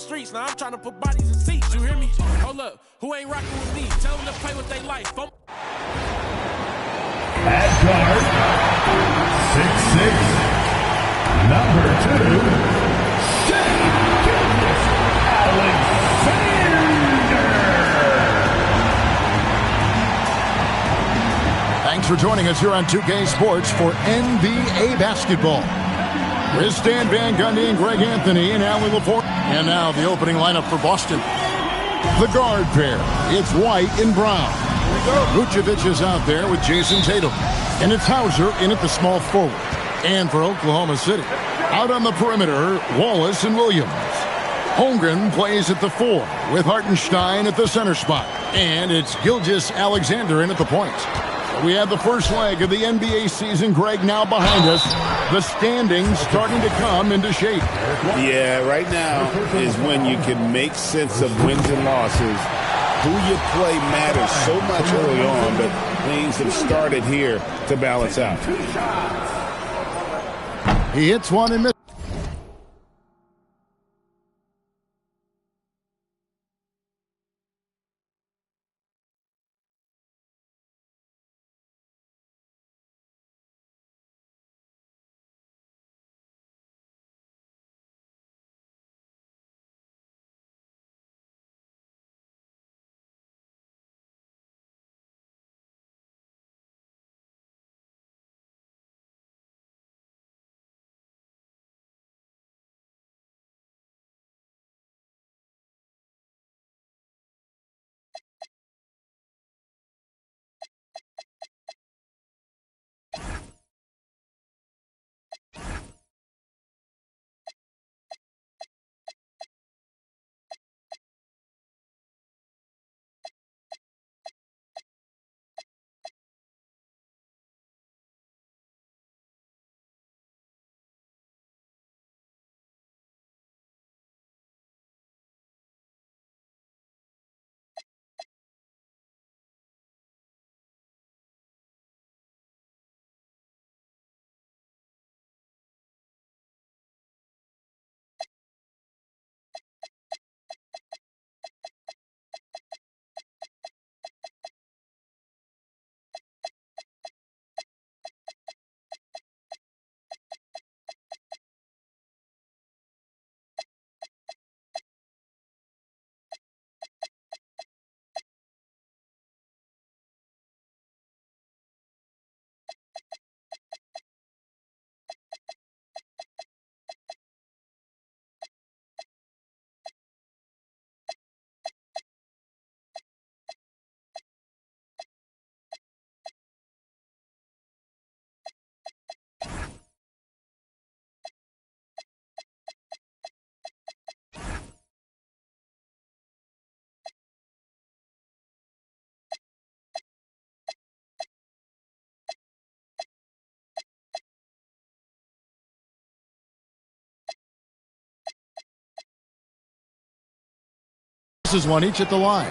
streets. Now I'm trying to put bodies in seats. You hear me? Hold up. Who ain't rocking with me? Tell them to play with their life. At guard, 6'6", number 2, Shai Gilgeous-Alexander. Thanks for joining us here on 2K Sports for NBA basketball. With Stan Van Gundy and Greg Anthony and Allie LaForge. And now the opening lineup for Boston. The guard pair, it's White and Brown. Vucevic is out there with Jason Tatum. And it's Hauser in at the small forward. And for Oklahoma City, out on the perimeter, Wallace and Williams. Holmgren plays at the 4 with Hartenstein at the center spot. And it's Gilgeous-Alexander in at the point. We have the first leg of the NBA season, Greg, now behind us. The standings starting to come into shape. Yeah, right now is when you can make sense of wins and losses. Who you play matters so much early on, but things have started here to balance out. He hits one and misses. This is one each at the line.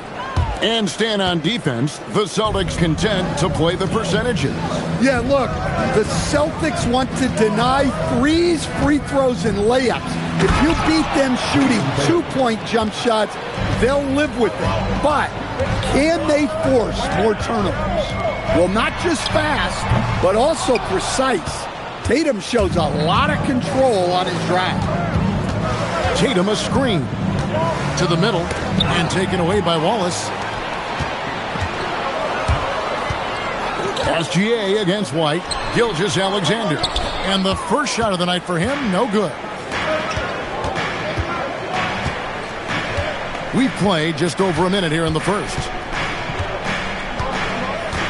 And stand on defense, the Celtics content to play the percentages. Yeah, look, the Celtics want to deny threes, free throws, and layups. If you beat them shooting two-point jump shots, they'll live with it. But can they force more turnovers? Well, not just fast, but also precise. Tatum shows a lot of control on his drive. Tatum a screen to the middle and taken away by Wallace. SGA against White. Gilgeous-Alexander. And the first shot of the night for him, no good. We played just over a minute here in the first.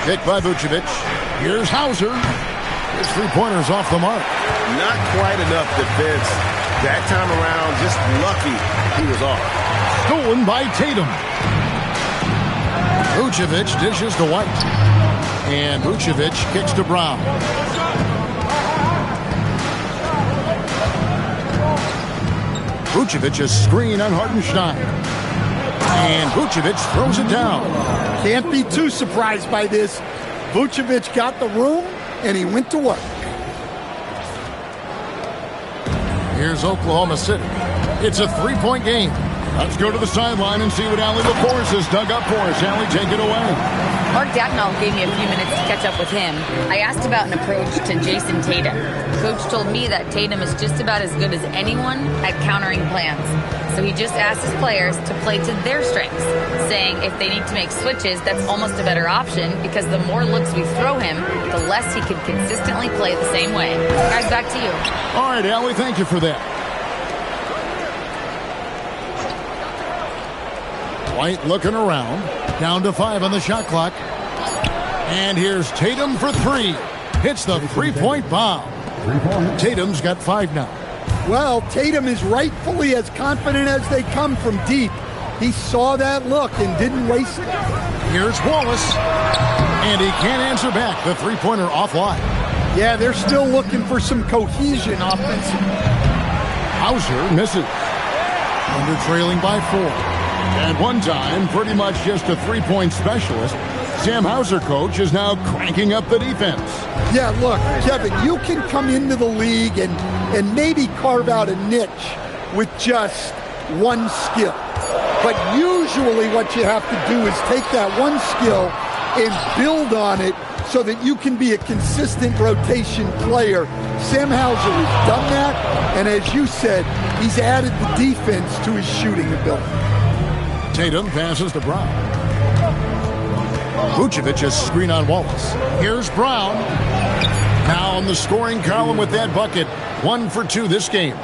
Kick by Vucevic. Here's Hauser. His three-pointer's off the mark. Not quite enough defense. That time around, just lucky he was off. Stolen by Tatum. Vucevic dishes to White. And Vucevic kicks to Brown. Vucevic a screen on Hartenstein. And Vucevic throws it down. Can't be too surprised by this. Vucevic got the room, and he went to work. Here's Oklahoma City. It's a three-point game. Let's go to the sideline and see what Allie LaForce has dug up for us. Allie, take it away. Mark Dagnall gave me a few minutes to catch up with him. I asked about an approach to Jason Tatum. Coach told me that Tatum is just about as good as anyone at countering plans. So he just asked his players to play to their strengths, saying if they need to make switches, that's almost a better option because the more looks we throw him, the less he can consistently play the same way. Guys, back to you. All right, Allie, thank you for that. White looking around. Down to 5 on the shot clock. And here's Tatum for 3. Hits the three-point bomb. Tatum's got 5 now. Well, Tatum is rightfully as confident as they come from deep. He saw that look and didn't waste it. Here's Wallace. And he can't answer back. The three-pointer offline. Yeah, they're still looking for some cohesion offensively. Hauser misses. Under trailing by 4. At one time, pretty much just a three-point specialist, Sam Hauser, coach, is now cranking up the defense. Yeah, look, Kevin, you can come into the league and maybe carve out a niche with just one skill. But usually what you have to do is take that one skill and build on it so that you can be a consistent rotation player. Sam Hauser has done that, and as you said, he's added the defense to his shooting ability. Tatum passes to Brown. Vucevic's screen on Wallace. Here's Brown. Now on the scoring column with that bucket. 1 for 2 this game.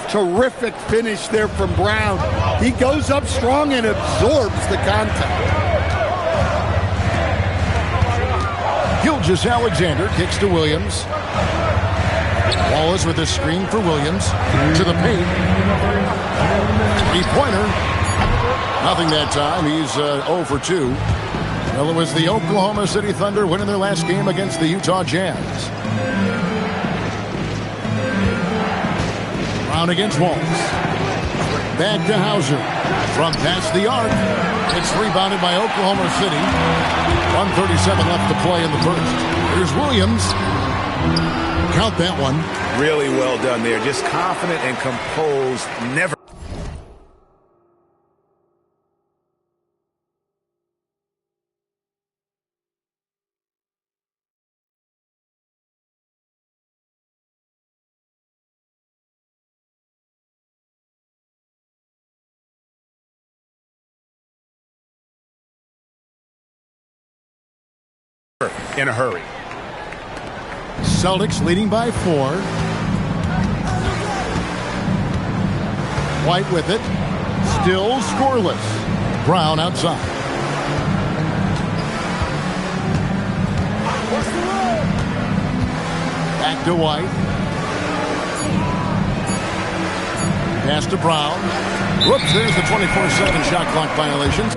Terrific finish there from Brown. He goes up strong and absorbs the contact. Gilgeous-Alexander kicks to Williams. Wallace with a screen for Williams. To the paint. Three-pointer. Nothing that time. He's 0 for 2. Well, it was the Oklahoma City Thunder winning their last game against the Utah Jazz. Brown against Wallace. Back to Hauser. From past the arc. It's rebounded by Oklahoma City. 1:37 left to play in the first. Here's Williams. Count that one. Really well done there. Just confident and composed. Never. In a hurry. Celtics leading by 4. White with it. Still scoreless. Brown outside. Back to White. Pass to Brown. Whoops, there's the 24-second shot clock violation.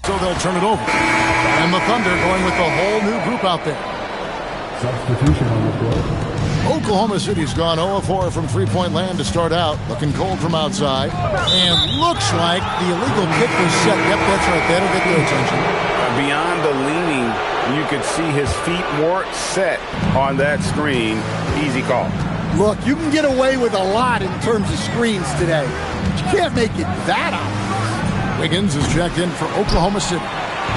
So they'll turn it over. And the Thunder going with the whole new group out there. Substitution on the floor. Oklahoma City's gone 0-4 from three-point land to start out. Looking cold from outside. And looks like the illegal kick was set. Yep, that's right. That'll get their attention. Beyond the leaning, you could see his feet weren't set on that screen. Easy call. Look, you can get away with a lot in terms of screens today. But you can't make it that obvious. Wiggins is checked in for Oklahoma City.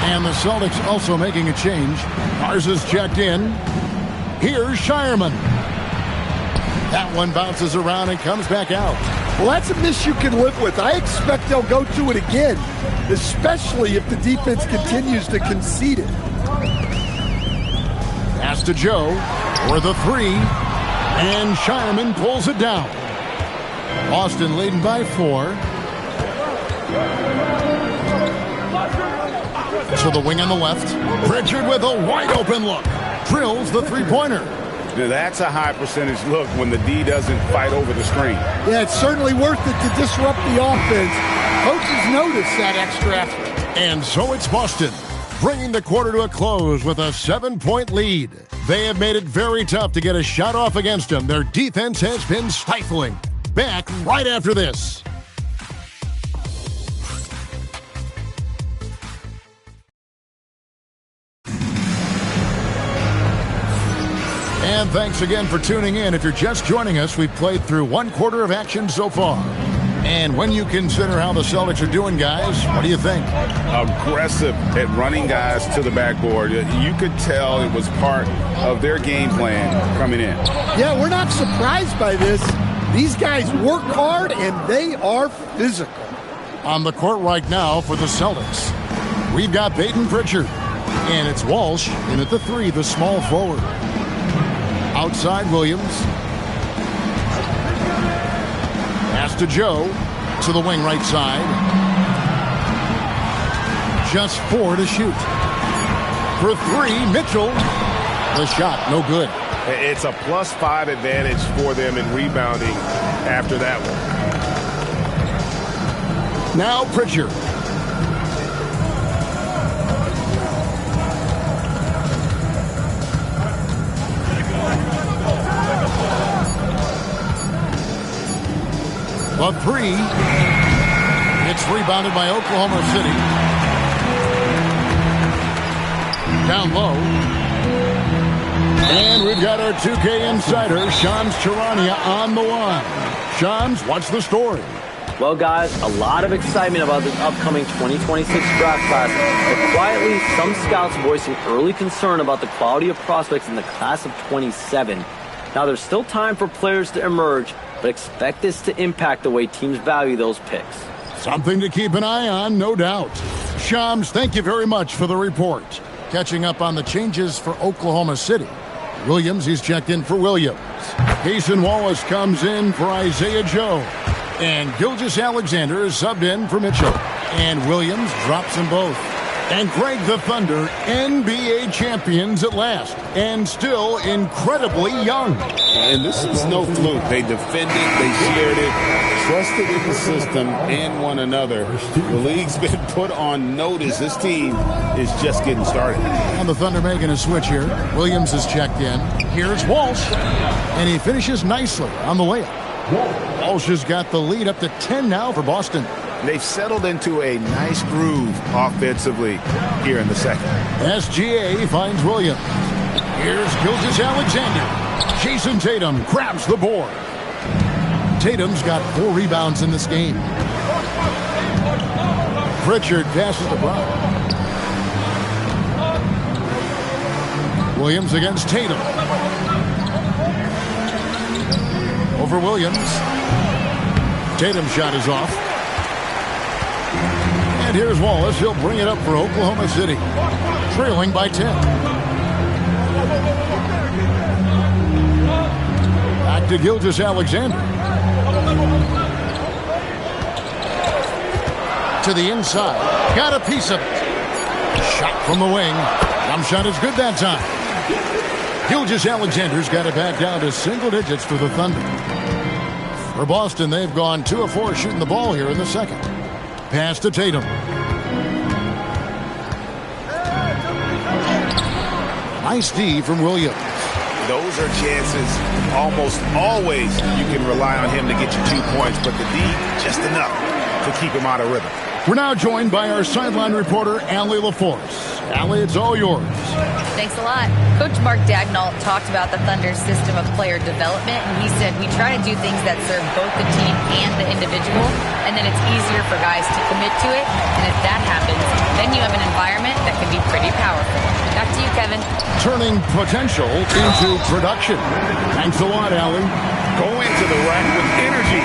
And the Celtics also making a change. Garza's checked in. Here's Shireman. That one bounces around and comes back out. Well, that's a miss you can live with. I expect they'll go to it again, especially if the defense continues to concede it. Pass to Joe for the 3. And Shireman pulls it down. Boston leading by 4. To the wing on the left. Pritchard with a wide-open look. Drills the three-pointer. Now that's a high percentage look when the D doesn't fight over the screen. Yeah, it's certainly worth it to disrupt the offense. Coaches notice that extra effort. And so it's Boston, bringing the quarter to a close with a 7-point lead. They have made it very tough to get a shot off against them. Their defense has been stifling. Back right after this. And thanks again for tuning in. If you're just joining us, we've played through one quarter of action so far. And when you consider how the Celtics are doing, guys, what do you think? Aggressive at running guys to the backboard. You could tell it was part of their game plan coming in. Yeah, we're not surprised by this. These guys work hard, and they are physical. On the court right now for the Celtics, we've got Peyton Pritchard. And it's Walsh in at the 3, the small forward. Outside Williams. Pass to Joe. To the wing right side. Just 4 to shoot. For 3, Mitchell. The shot, no good. It's a +5 advantage for them in rebounding after that one. Now Pritchard. The 3. It's rebounded by Oklahoma City. Down low. And we've got our 2K insider, Shams Charania, on the line. Shams, what's the story? Well, guys, a lot of excitement about this upcoming 2026 draft class, but quietly, some scouts voicing early concern about the quality of prospects in the class of 27. Now, there's still time for players to emerge, but expect this to impact the way teams value those picks. Something to keep an eye on, no doubt. Shams, thank you very much for the report. Catching up on the changes for Oklahoma City. Williams, he's checked in for Williams. Cason Wallace comes in for Isaiah Joe. And Gilgeous-Alexander is subbed in for Mitchell. And Williams drops them both. And Greg, the Thunder, NBA champions at last. And still incredibly young. And this is no fluke. They defended, they shared it, trusted in the system and one another. The league's been put on notice. This team is just getting started. And the Thunder making a switch here. Williams is checked in. Here's Walsh. And he finishes nicely on the layup. Walsh has got the lead up to 10 now for Boston. They've settled into a nice groove offensively here in the second. SGA finds Williams. Here's Gilgeous-Alexander. Jason Tatum grabs the board. Tatum's got 4 rebounds in this game. Pritchard passes to Brown. Williams against Tatum. Over Williams. Tatum's shot is off. And here's Wallace. He'll bring it up for Oklahoma City. Trailing by 10. Back to Gilgeous-Alexander. To the inside. Got a piece of it. Shot from the wing. Jump shot is good that time. Gilgeous-Alexander's got it back down to single digits for the Thunder. For Boston, they've gone 2 of 4 shooting the ball here in the second. Pass to Tatum. Nice D from Williams. Those are chances almost always you can rely on him to get you 2 points, but the D, just enough to keep him out of rhythm. We're now joined by our sideline reporter, Allie LaForce. Allie, it's all yours. Thanks a lot. Coach Mark Daigneault talked about the Thunder's system of player development, and he said, we try to do things that serve both the team and the individual, and then it's easier for guys to commit to it, and if that happens, then you have an environment that can be pretty powerful. Back to you, Kevin. Turning potential into production. Thanks a lot, Allie. Go into the rack with energy.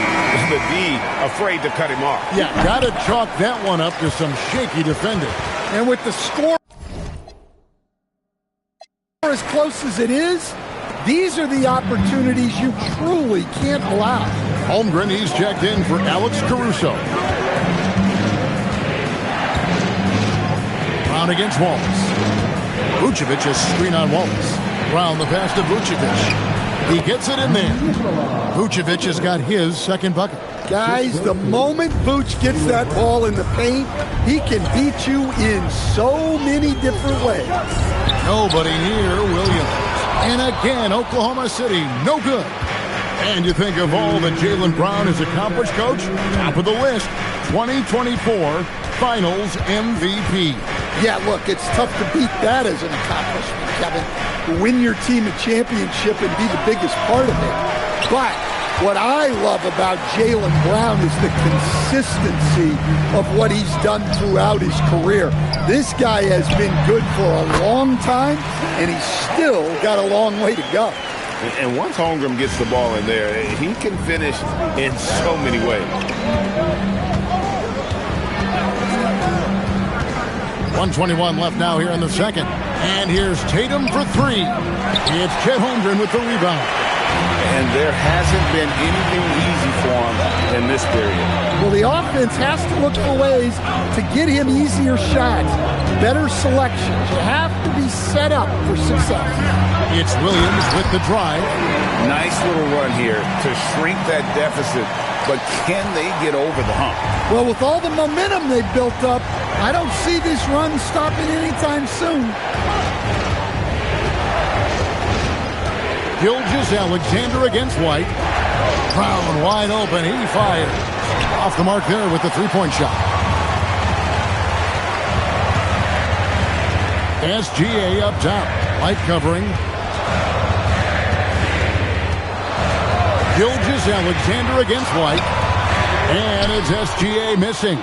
The D afraid to cut him off. Yeah, got to chalk that one up to some shaky defending. And with the score as close as it is, these are the opportunities you truly can't allow. Holmgren, he's checked in for Alex Caruso. Brown Brown against Wallace. Vucevic is screen on Wallace. Brown the pass to Vucevic. He gets it in there. Vucevic has got his second bucket. Guys, the moment Vooch gets that ball in the paint, he can beat you in so many different ways. Nobody near Williams. And again, Oklahoma City, no good. And you think of all that Jaylen Brown has accomplished, Coach? Top of the list, 2024 Finals MVP. Yeah, look, it's tough to beat that as an accomplishment, Kevin. To win your team a championship and be the biggest part of it. But what I love about Jaylen Brown is the consistency of what he's done throughout his career. This guy has been good for a long time, and he's still got a long way to go. And once Holmgren gets the ball in there, he can finish in so many ways. 1:21 left now here in the second. And here's Tatum for three. It's Chet Holmgren with the rebound. And there hasn't been anything easy for him in this period. Well, the offense has to look for ways to get him easier shots, better selections. You have to be set up for success. It's Williams with the drive. Nice little run here to shrink that deficit, but can they get over the hump? Well, with all the momentum they've built up, I don't see this run stopping anytime soon. Gilgeous-Alexander against White. Brown wide open. He fires. Off the mark there with the three-point shot. SGA up top. White covering. Gilgeous-Alexander against White. And it's SGA missing.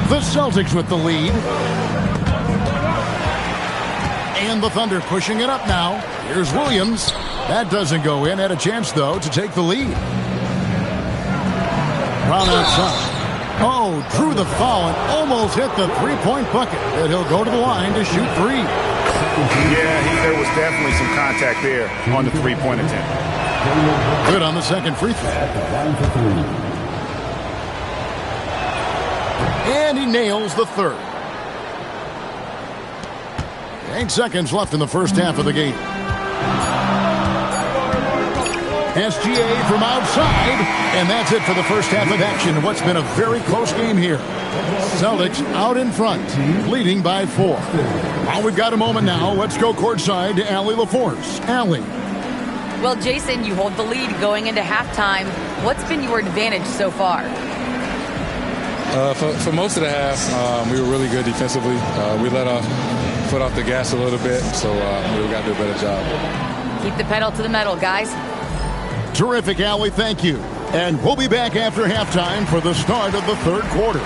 The Celtics with the lead. And the Thunder pushing it up now. Here's Williams. That doesn't go in. Had a chance, though, to take the lead. Brown outside. Oh, drew the foul and almost hit the three-point bucket. And he'll go to the line to shoot three. Yeah, there was definitely some contact there on the three-point attempt. Good on the second free throw. And he nails the third. 8 seconds left in the first half of the game. SGA from outside, and that's it for the first half of action. What's been a very close game here. Celtics out in front, leading by 4. Well, we've got a moment now. Let's go courtside to Allie LaForce. Allie. Well, Jason, you hold the lead going into halftime. What's been your advantage so far? For most of the half, we were really good defensively. We let our foot off the gas a little bit, so we got to do a better job. Keep the pedal to the metal, guys. Terrific, Allie. Thank you. And we'll be back after halftime for the start of the third quarter.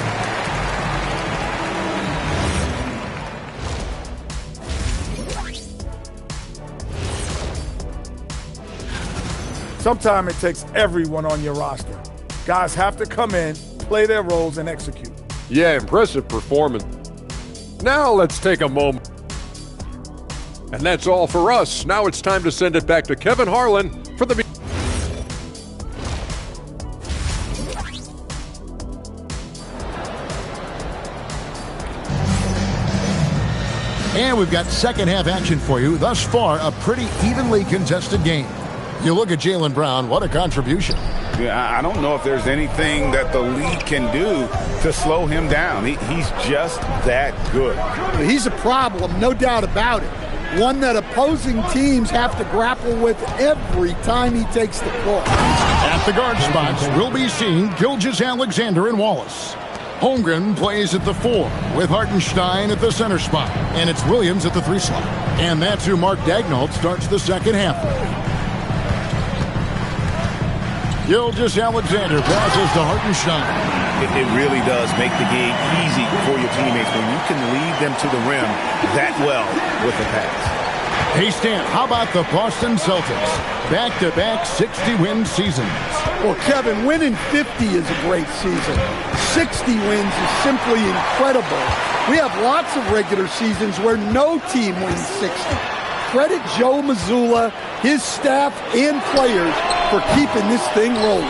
Sometimes it takes everyone on your roster. Guys have to come in, play their roles, and execute. Yeah, impressive performance. Now let's take a moment. And that's all for us. Now it's time to send it back to Kevin Harlan for the... And we've got second half action for you. Thus far, a pretty evenly contested game. You look at Jaylen Brown, what a contribution. Yeah, I don't know if there's anything that the league can do to slow him down. He's just that good. He's a problem, no doubt about it. One that opposing teams have to grapple with every time he takes the court. At the guard spots, we'll be seeing Gilgeous-Alexander and Wallace. Holmgren plays at the 4 with Hartenstein at the center spot. And it's Williams at the 3 slot. And that's who Mark Daigneault starts the second half with. Gilgeous-Alexander passes to Hartenstein. It really does make the game easy for your teammates when you can lead them to the rim that well with the pass. Hey, Stan, how about the Boston Celtics? Back-to-back 60-win seasons. Well, Kevin, winning 50 is a great season. 60 wins is simply incredible. We have lots of regular seasons where no team wins 60. Credit Joe Mazzulla, his staff, and players for keeping this thing rolling.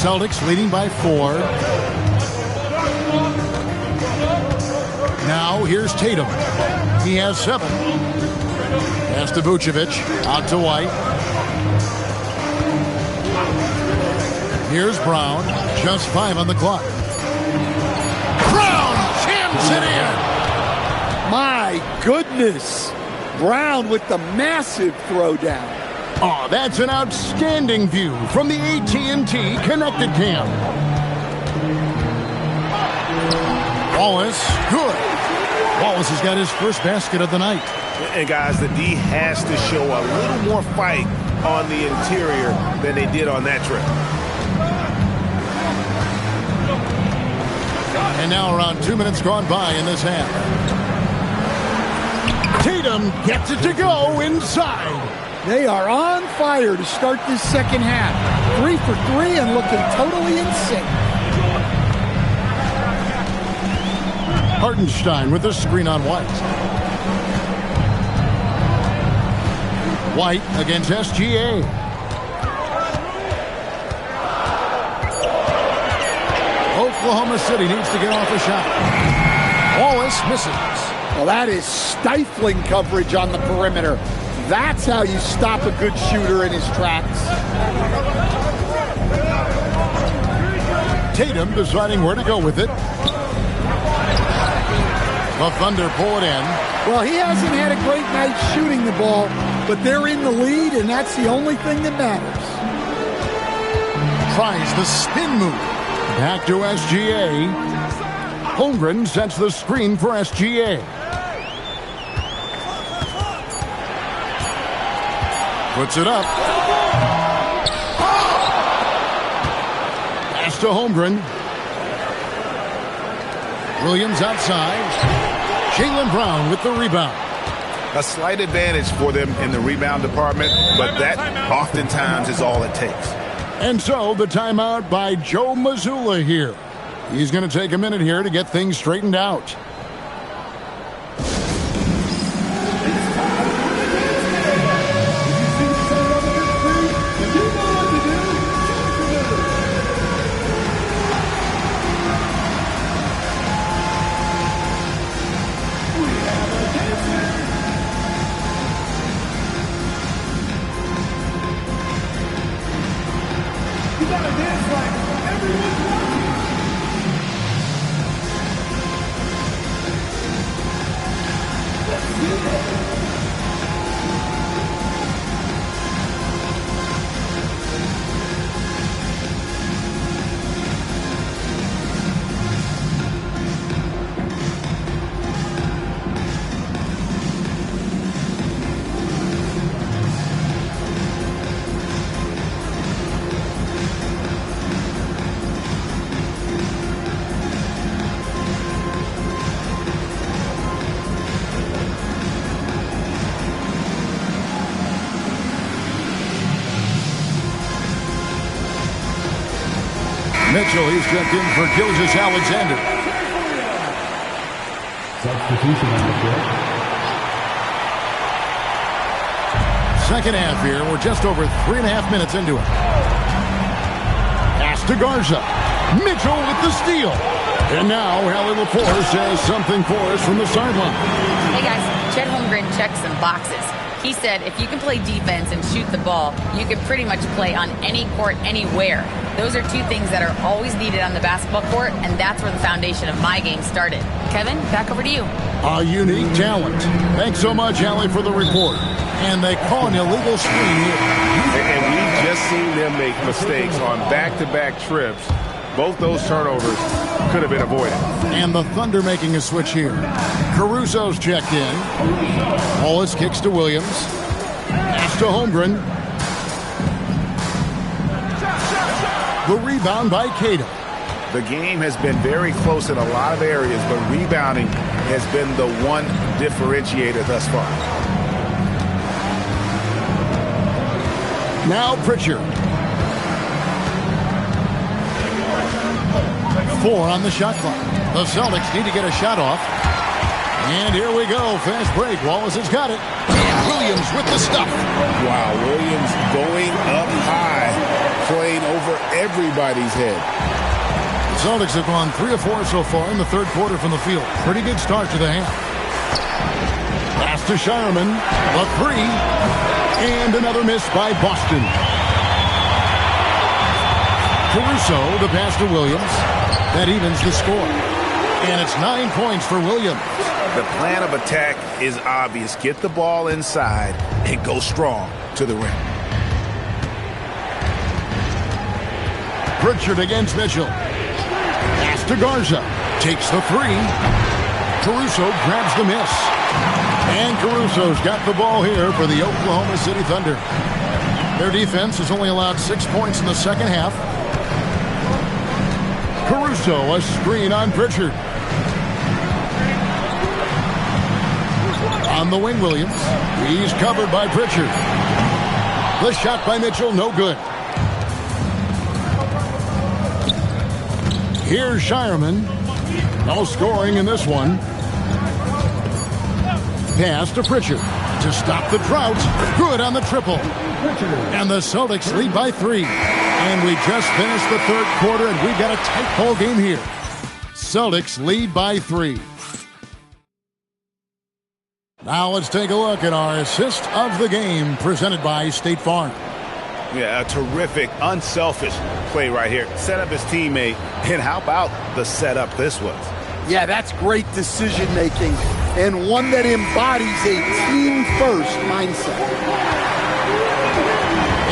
Celtics leading by 4. Now now, here's Tatum. He has 7. Pass to Vucevic. Out to White. Here's Brown. Just 5 on the clock. Brown jams it in. My goodness. Brown with the massive throwdown. Oh, that's an outstanding view from the AT&T Connected Cam. Wallace, good. Wallace has got his first basket of the night. And guys, the D has to show a little more fight on the interior than they did on that trip. And now around 2 minutes gone by in this half. Tatum gets it to go inside. They are on fire to start this second half. 3 for 3 and looking totally in sync. Hartenstein with the screen on White. White against SGA. Oklahoma City needs to get off a shot. Wallace misses. Well, that is stifling coverage on the perimeter. That's how you stop a good shooter in his tracks. Tatum deciding where to go with it. The Thunder pull it in. Well, he hasn't had a great night shooting the ball, but they're in the lead, and that's the only thing that matters. Tries the spin move. Back to SGA. Holmgren sets the screen for SGA. Puts it up. Pass to Holmgren. Williams outside. Jaylen Brown with the rebound. A slight advantage for them in the rebound department, but that oftentimes is all it takes. And so the timeout by Joe Mazzulla here. He's going to take a minute here to get things straightened out. Mitchell, he's checked in for Gilgeous-Alexander. Substitution on the field. Second half here. We're just over 3.5 minutes into it. Pass to Garza. Mitchell with the steal. And now Hallie LaForce says something for us from the sideline. Hey guys, Chet Holmgren checked some boxes. He said if you can play defense and shoot the ball, you can pretty much play on any court, anywhere. Those are two things that are always needed on the basketball court, and that's where the foundation of my game started. Kevin, back over to you. A unique talent. Thanks so much, Hallie, for the report. And they call an illegal screen here. And we've just seen them make mistakes on back-to-back trips. Both those turnovers could have been avoided. And the Thunder making a switch here. Caruso's checked in. Wallace kicks to Williams. Pass to Holmgren. The rebound by Cato. The game has been very close in a lot of areas, but rebounding has been the one differentiator thus far. Now Pritchard. 4 on the shot clock. The Celtics need to get a shot off. And here we go. Fast break. Wallace has got it. And Williams with the stuff. Wow, Williams going up high, playing over everybody's head. Celtics have gone 3 of 4 so far in the third quarter from the field. Pretty good start to the half. Pass to Shireman. A 3. And another miss by Boston. Caruso, the pass to Williams. That evens the score. And it's 9 points for Williams. The plan of attack is obvious. Get the ball inside and go strong to the rim. Pritchard against Mitchell. Pass to Garza. Takes the 3. Caruso grabs the miss. And Caruso's got the ball here for the Oklahoma City Thunder. Their defense has only allowed 6 points in the second half. Caruso, a screen on Pritchard. On the wing, Williams. He's covered by Pritchard. The shot by Mitchell, no good. Here's Shireman. No scoring in this one. Pass to Pritchard to stop the drought. Good on the triple. And the Celtics lead by 3. And we just finished the third quarter, and we've got a tight ball game here. Celtics lead by 3. Now let's take a look at our assist of the game presented by State Farm. Yeah, a terrific, unselfish play right here. Set up his teammate, and how about the setup this was? Yeah, that's great decision-making, and one that embodies a team-first mindset.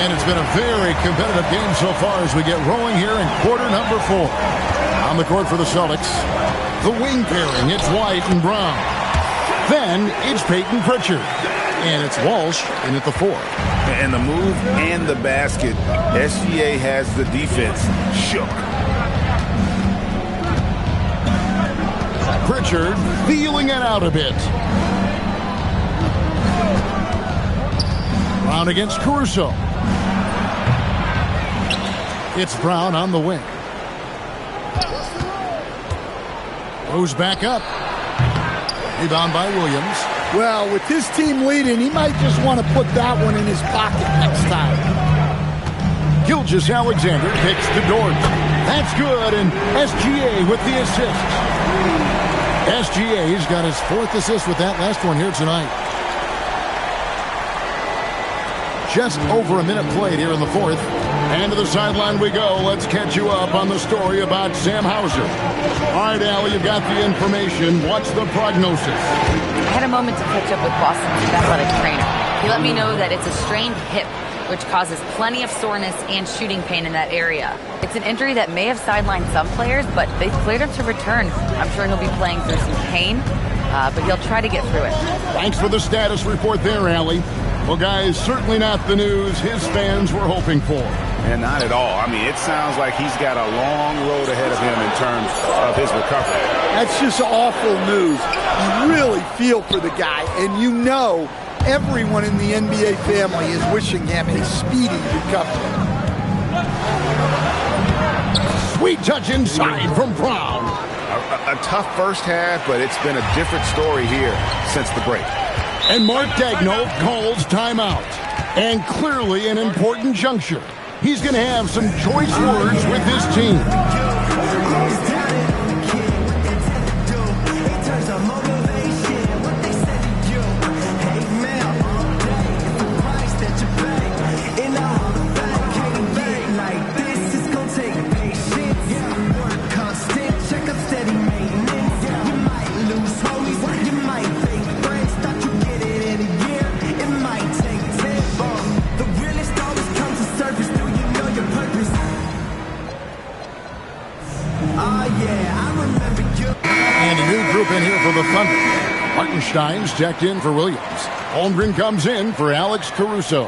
And it's been a very competitive game so far as we get rolling here in quarter number 4. On the court for the Celtics, the wing pairing, it's White and Brown. Then it's Peyton Pritchard. And it's Walsh in at the 4. And the move and the basket, SGA has the defense shook. Pritchard feeling it out a bit. Brown against Caruso. It's Brown on the wing. Goes back up. Rebound by Williams. Well, with his team leading, he might just want to put that one in his pocket next time. Gilgeous-Alexander picks to Dort. That's good, and SGA with the assist. SGA's got his 4th assist with that last one here tonight. Just over a minute played here in the 4th. And to the sideline we go. Let's catch you up on the story about Sam Hauser. All right, Allie, you've got the information. What's the prognosis? I had a moment to catch up with Boston's athletic trainer. He let me know that it's a strained hip, which causes plenty of soreness and shooting pain in that area. It's an injury that may have sidelined some players, but they've cleared him to return. I'm sure he'll be playing through some pain, but he'll try to get through it. Thanks for the status report there, Allie. Well, guys, certainly not the news his fans were hoping for. And not at all. I mean, it sounds like he's got a long road ahead of him in terms of his recovery. That's just awful news. You really feel for the guy, and you know everyone in the NBA family is wishing him a speedy recovery. Sweet touch inside from Brown. A tough first half, but it's been a different story here since the break. And Mark Daigneault calls timeout. And clearly an important juncture. He's going to have some choice words with his team. In here for the Thunder. Hartenstein's checked in for Williams. Holmgren comes in for Alex Caruso.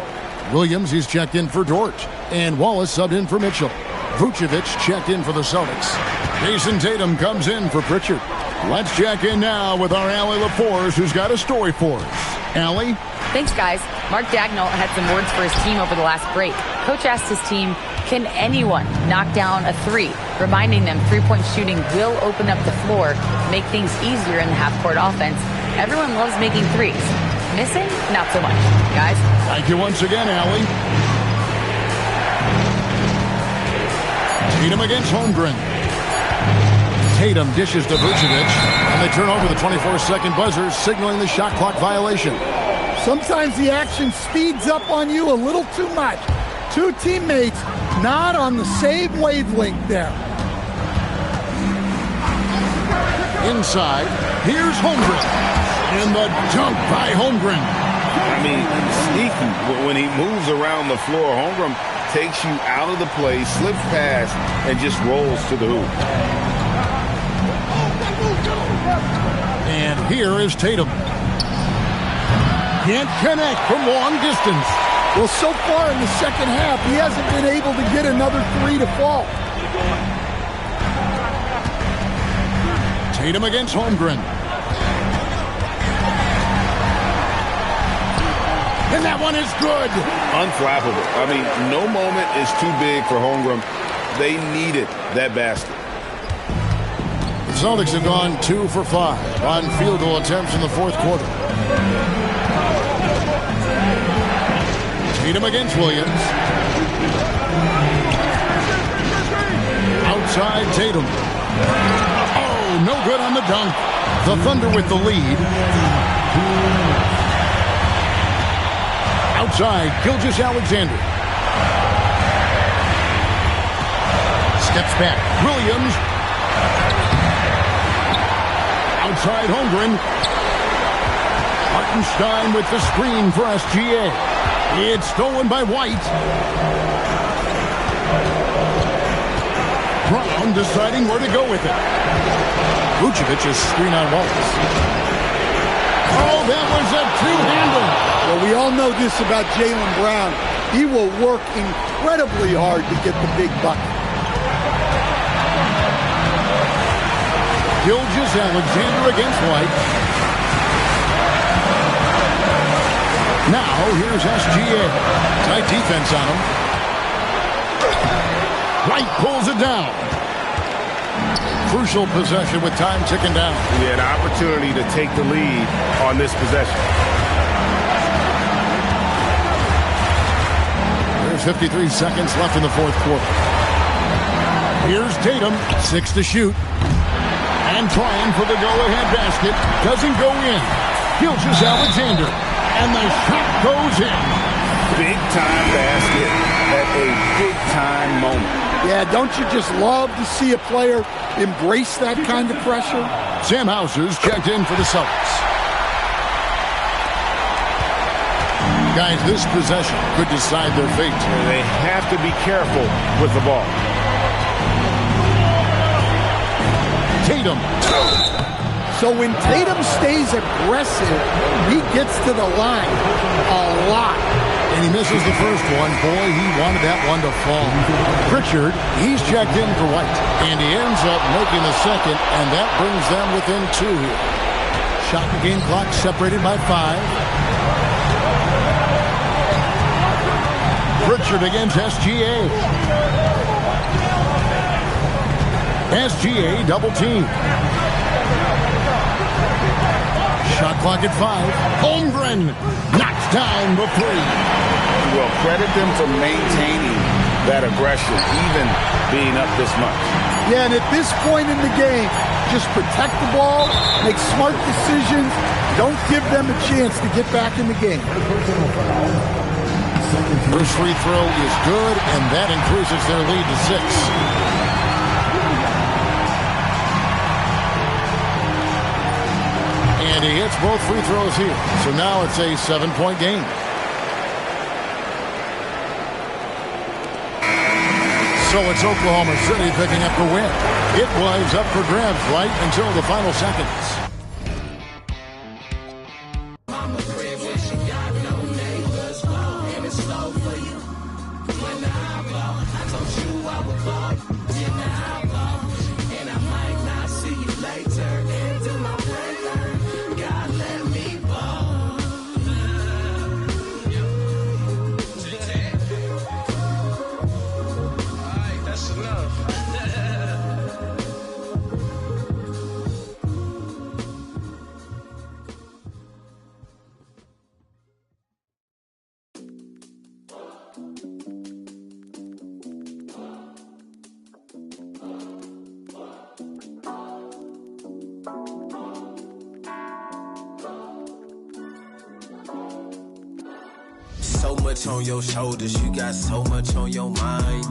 Williams, he's checked in for Dort. And Wallace subbed in for Mitchell. Vucevic checked in for the Celtics. Jason Tatum comes in for Pritchard. Let's check in now with our Allie LaForce, who's got a story for us. Allie? Thanks, guys. Mark Daigneault had some words for his team over the last break. Coach asked his team, can anyone knock down a 3? Reminding them three-point shooting will open up the floor, make things easier in the half-court offense. Everyone loves making threes. Missing? Not so much. Guys? Thank you once again, Allie. Tatum against Holmgren. Tatum dishes to Vucevic, and they turn over the 24-second buzzer, signaling the shot clock violation. Sometimes the action speeds up on you a little too much. Two teammates not on the same wavelength there. Inside, here's Holmgren. And the dunk by Holmgren. I mean, sneaky. When he moves around the floor, Holmgren takes you out of the play, slips past, and just rolls to the hoop. And here is Tatum. Can't connect from long distance. Well, so far in the second half, he hasn't been able to get another three to fall. Tatum against Holmgren. And that one is good. Unflappable. I mean, no moment is too big for Holmgren. They needed that basket. The Celtics have gone 2 for 5 on field goal attempts in the fourth quarter. Tatum against Williams. Outside Tatum. Oh, no good on the dunk. The Thunder with the lead. Outside, Gilgeous-Alexander. Steps back. Williams. Outside Holmgren. Hartenstein with the screen for SGA. It's stolen by White. Brown deciding where to go with it. Vucevic's screen on Wallace. Oh, that was a two-hander. Well, we all know this about Jaylen Brown. He will work incredibly hard to get the big bucket. Gilgeous-Alexander against White. Now, here's SGA. Tight defense on him. White pulls it down. Crucial possession with time ticking down. We had an opportunity to take the lead on this possession. There's 53 seconds left in the fourth quarter. Here's Tatum, 6 to shoot. And trying for the go-ahead basket. Doesn't go in. Gilgeous-Alexander. And the shot goes in. Big-time basket at a big-time moment. Yeah, don't you just love to see a player embrace that kind of pressure? Sam Hauser's checked in for the Celtics. Guys, this possession could decide their fate. They have to be careful with the ball. Tatum. So when Tatum stays aggressive, he gets to the line a lot. And he misses the first one. Boy, he wanted that one to fall. Pritchard, he's checked in for White. And he ends up making the second, and that brings them within 2 here. Shot and game clock separated by 5. Pritchard against SGA. SGA double team. Shot clock at 5. Holmgren knocks down the 3. Well, credit them for maintaining that aggression, even being up this much. Yeah, and at this point in the game, just protect the ball, make smart decisions, don't give them a chance to get back in the game. First free throw is good, and that increases their lead to 6. And he hits both free throws here. So now it's a 7-point game. So it's Oklahoma City picking up the win. It was up for grabs right until the final seconds. So much on your shoulders, you got so much on your mind.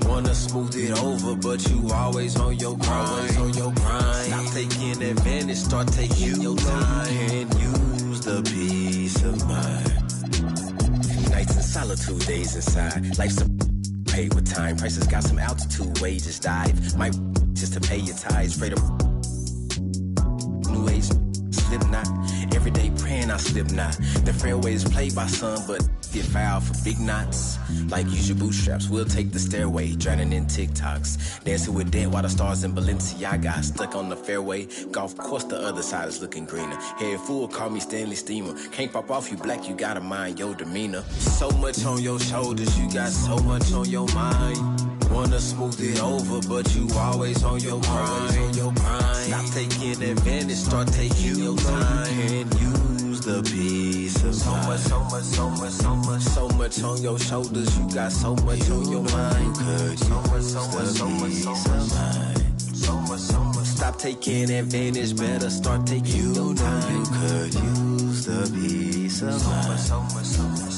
Wanna smooth it over, but you always on your grind. Stop taking advantage, start taking your time. Can't use the peace of mind. Nights in solitude, days inside. Life's a paid with time. Prices got some altitude, wages dive. Might just to pay your tithes. Pray to new age slip knot. Every day praying I slip knot. The fairways played by some, but get fouled for big knots. Like use your bootstraps, we'll take the stairway. Drowning in TikToks. Dancing with dead while the stars in Balenciaga. Stuck on the fairway. Golf course, the other side is looking greener. Head full, call me Stanley Steamer. Can't pop off you black, you gotta mind your demeanor. So much on your shoulders, you got so much on your mind. Wanna smooth it over, but you always on your grind. Stop taking advantage, start taking your time. Can't use the peace of mind. So much on your shoulders, you got so much on your mind. So much. Stop taking advantage, better start taking your time. You could use the peace of mind.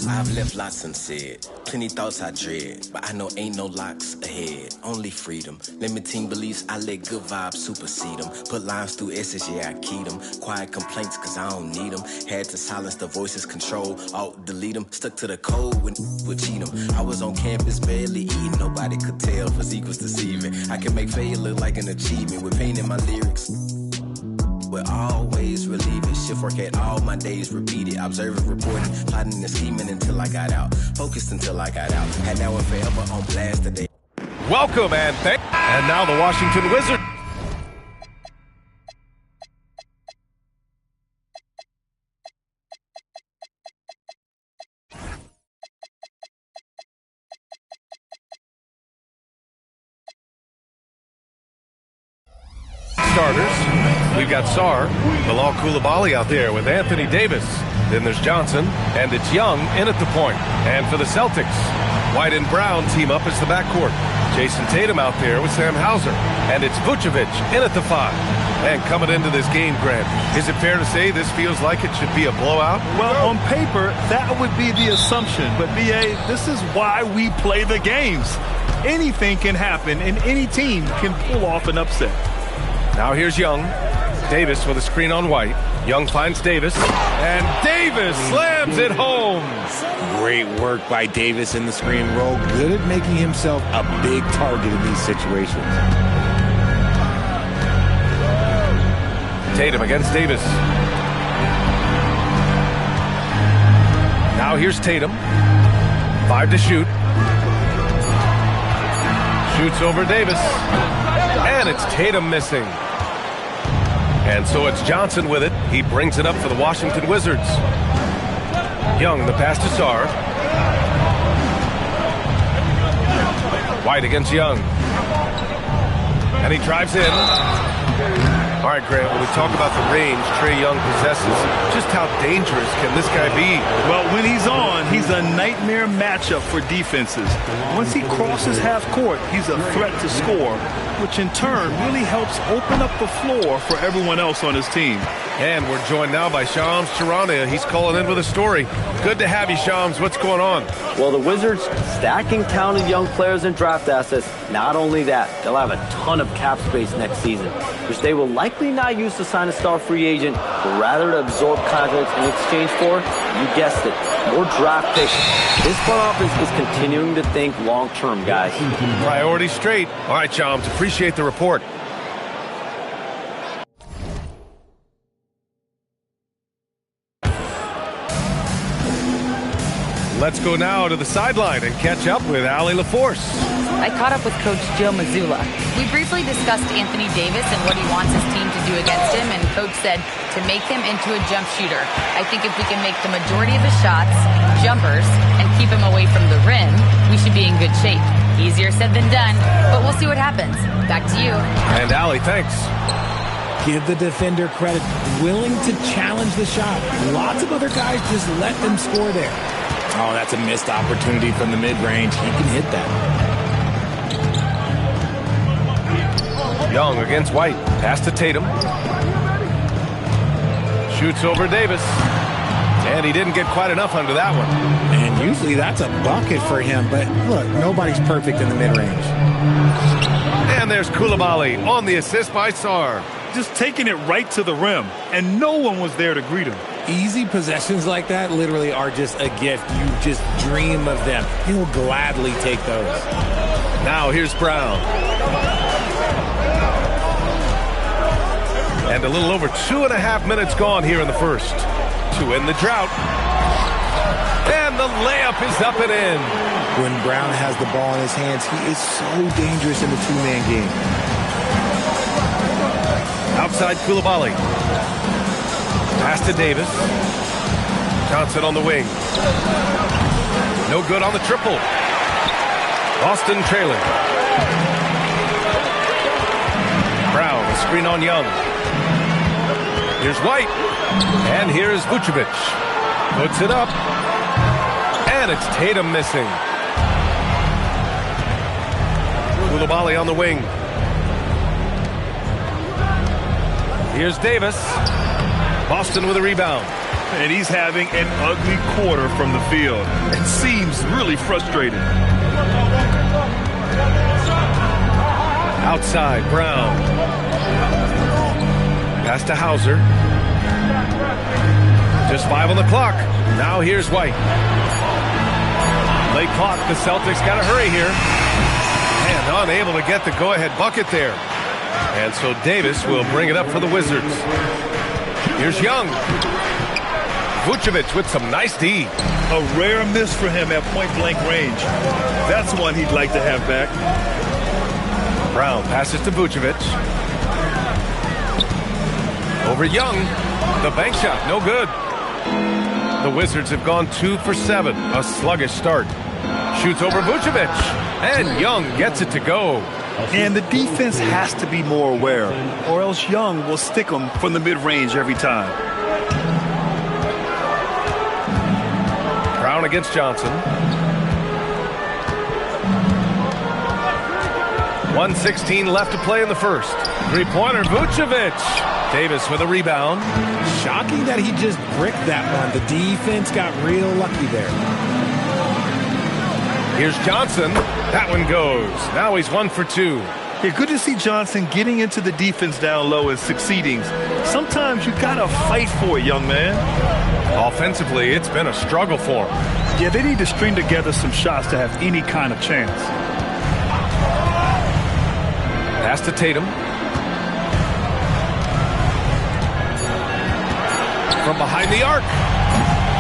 I've left lots unsaid, plenty thoughts I dread, but I know ain't no locks ahead, only freedom. Limiting beliefs, I let good vibes supersede them. Put lines through S's, yeah, I keyed them. Quiet complaints, cause I don't need them. Had to silence the voices, control, alt, delete them. Stuck to the code when would cheat them. I was on campus, barely eating, nobody could tell, physique was deceiving. I can make failure look like an achievement with pain in my lyrics. But always relieve it. Shift work at all my days, repeat it. Observing, reporting, plotting and scheming until I got out. Focused until I got out. Had now and forever on blast today. Welcome and now the Washington Wizards. Starters. We've got Sarr, Bilal Coulibaly out there with Anthony Davis. Then there's Johnson, and it's Young in at the point. And for the Celtics, White and Brown team up as the backcourt. Jason Tatum out there with Sam Hauser. And it's Vucevic in at the 5. And coming into this game, Grant, is it fair to say this feels like it should be a blowout? Well, on paper, that would be the assumption. But, B.A., this is why we play the games. Anything can happen, and any team can pull off an upset. Now here's Young. Davis with a screen on White. Young finds Davis, and Davis slams it home. Great work by Davis in the screen roll. Good at making himself a big target in these situations. Tatum against Davis. Now here's Tatum. 5 to shoot. Shoots over Davis. And it's Tatum missing. And so it's Johnson with it. He brings it up for the Washington Wizards. Young, the pass to Sarr. White against Young. And he drives in. All right, Grant, when we talk about the range Trae Young possesses, just how dangerous can this guy be? Well, when he's on, he's a nightmare matchup for defenses. Once he crosses half court, he's a threat to score, which in turn really helps open up the floor for everyone else on his team. And we're joined now by Shams Charania. He's calling in with a story. Good to have you, Shams. What's going on? Well, the Wizards stacking talented young players and draft assets. Not only that, they'll have a ton of cap space next season, which they will likely not use to sign a star free agent, but rather to absorb contracts in exchange for, you guessed it, more draft picks. This front office is continuing to think long-term, guys. Priority straight. All right, Shams, appreciate the report. Let's go now to the sideline and catch up with Allie LaForce. I caught up with Coach Joe Mazzulla. We briefly discussed Anthony Davis and what he wants his team to do against him, and Coach said to make him into a jump shooter. I think if we can make the majority of his shots jumpers and keep him away from the rim, we should be in good shape. Easier said than done, but we'll see what happens. Back to you. And Allie, thanks. Give the defender credit. Willing to challenge the shot. Lots of other guys just let them score there. Oh, that's a missed opportunity from the mid-range. He can hit that. Young against White. Pass to Tatum. Shoots over Davis. And he didn't get quite enough under that one. And you usually that's a bucket for him, but look, nobody's perfect in the mid-range. And there's Coulibaly on the assist by Sarr. Just taking it right to the rim, and no one was there to greet him. Easy possessions like that literally are just a gift. You just dream of them. He'll gladly take those. Now here's Brown. And a little over 2.5 minutes gone here in the first to end the drought. And the layup is up and in. When Brown has the ball in his hands, he is so dangerous in the two-man game. Outside Coulibaly. Pass to Davis. Johnson on the wing. No good on the triple. Boston trailing. Brown, a screen on Young. Here's White. And here's Vucevic. Puts it up. And it's Tatum missing. Coulibaly on the wing. Here's Davis. Boston with a rebound. And he's having an ugly quarter from the field. It seems really frustrating. Outside, Brown. Pass to Hauser. Just 5 on the clock. Now here's White. Late clock. The Celtics got to hurry here. And unable to get the go-ahead bucket there. And so Davis will bring it up for the Wizards. Here's Young. Vucevic with some nice D. A rare miss for him at point-blank range. That's one he'd like to have back. Brown passes to Vucevic. Over Young. The bank shot, no good. The Wizards have gone 2 for 7. A sluggish start. Shoots over Vucevic. And Young gets it to go. And the defense has to be more aware, or else Young will stick them from the mid-range every time. Brown against Johnson. 1:16 left to play in the first. Three-pointer, Vucevic. Davis with a rebound. Shocking that he just bricked that one. The defense got real lucky there. Here's Johnson. That one goes. Now he's 1 for 2. Yeah, good to see Johnson getting into the defense down low and succeeding. Sometimes you gotta fight for it, young man. Offensively, it's been a struggle for him. Yeah, they need to string together some shots to have any kind of chance. Pass to Tatum. From behind the arc.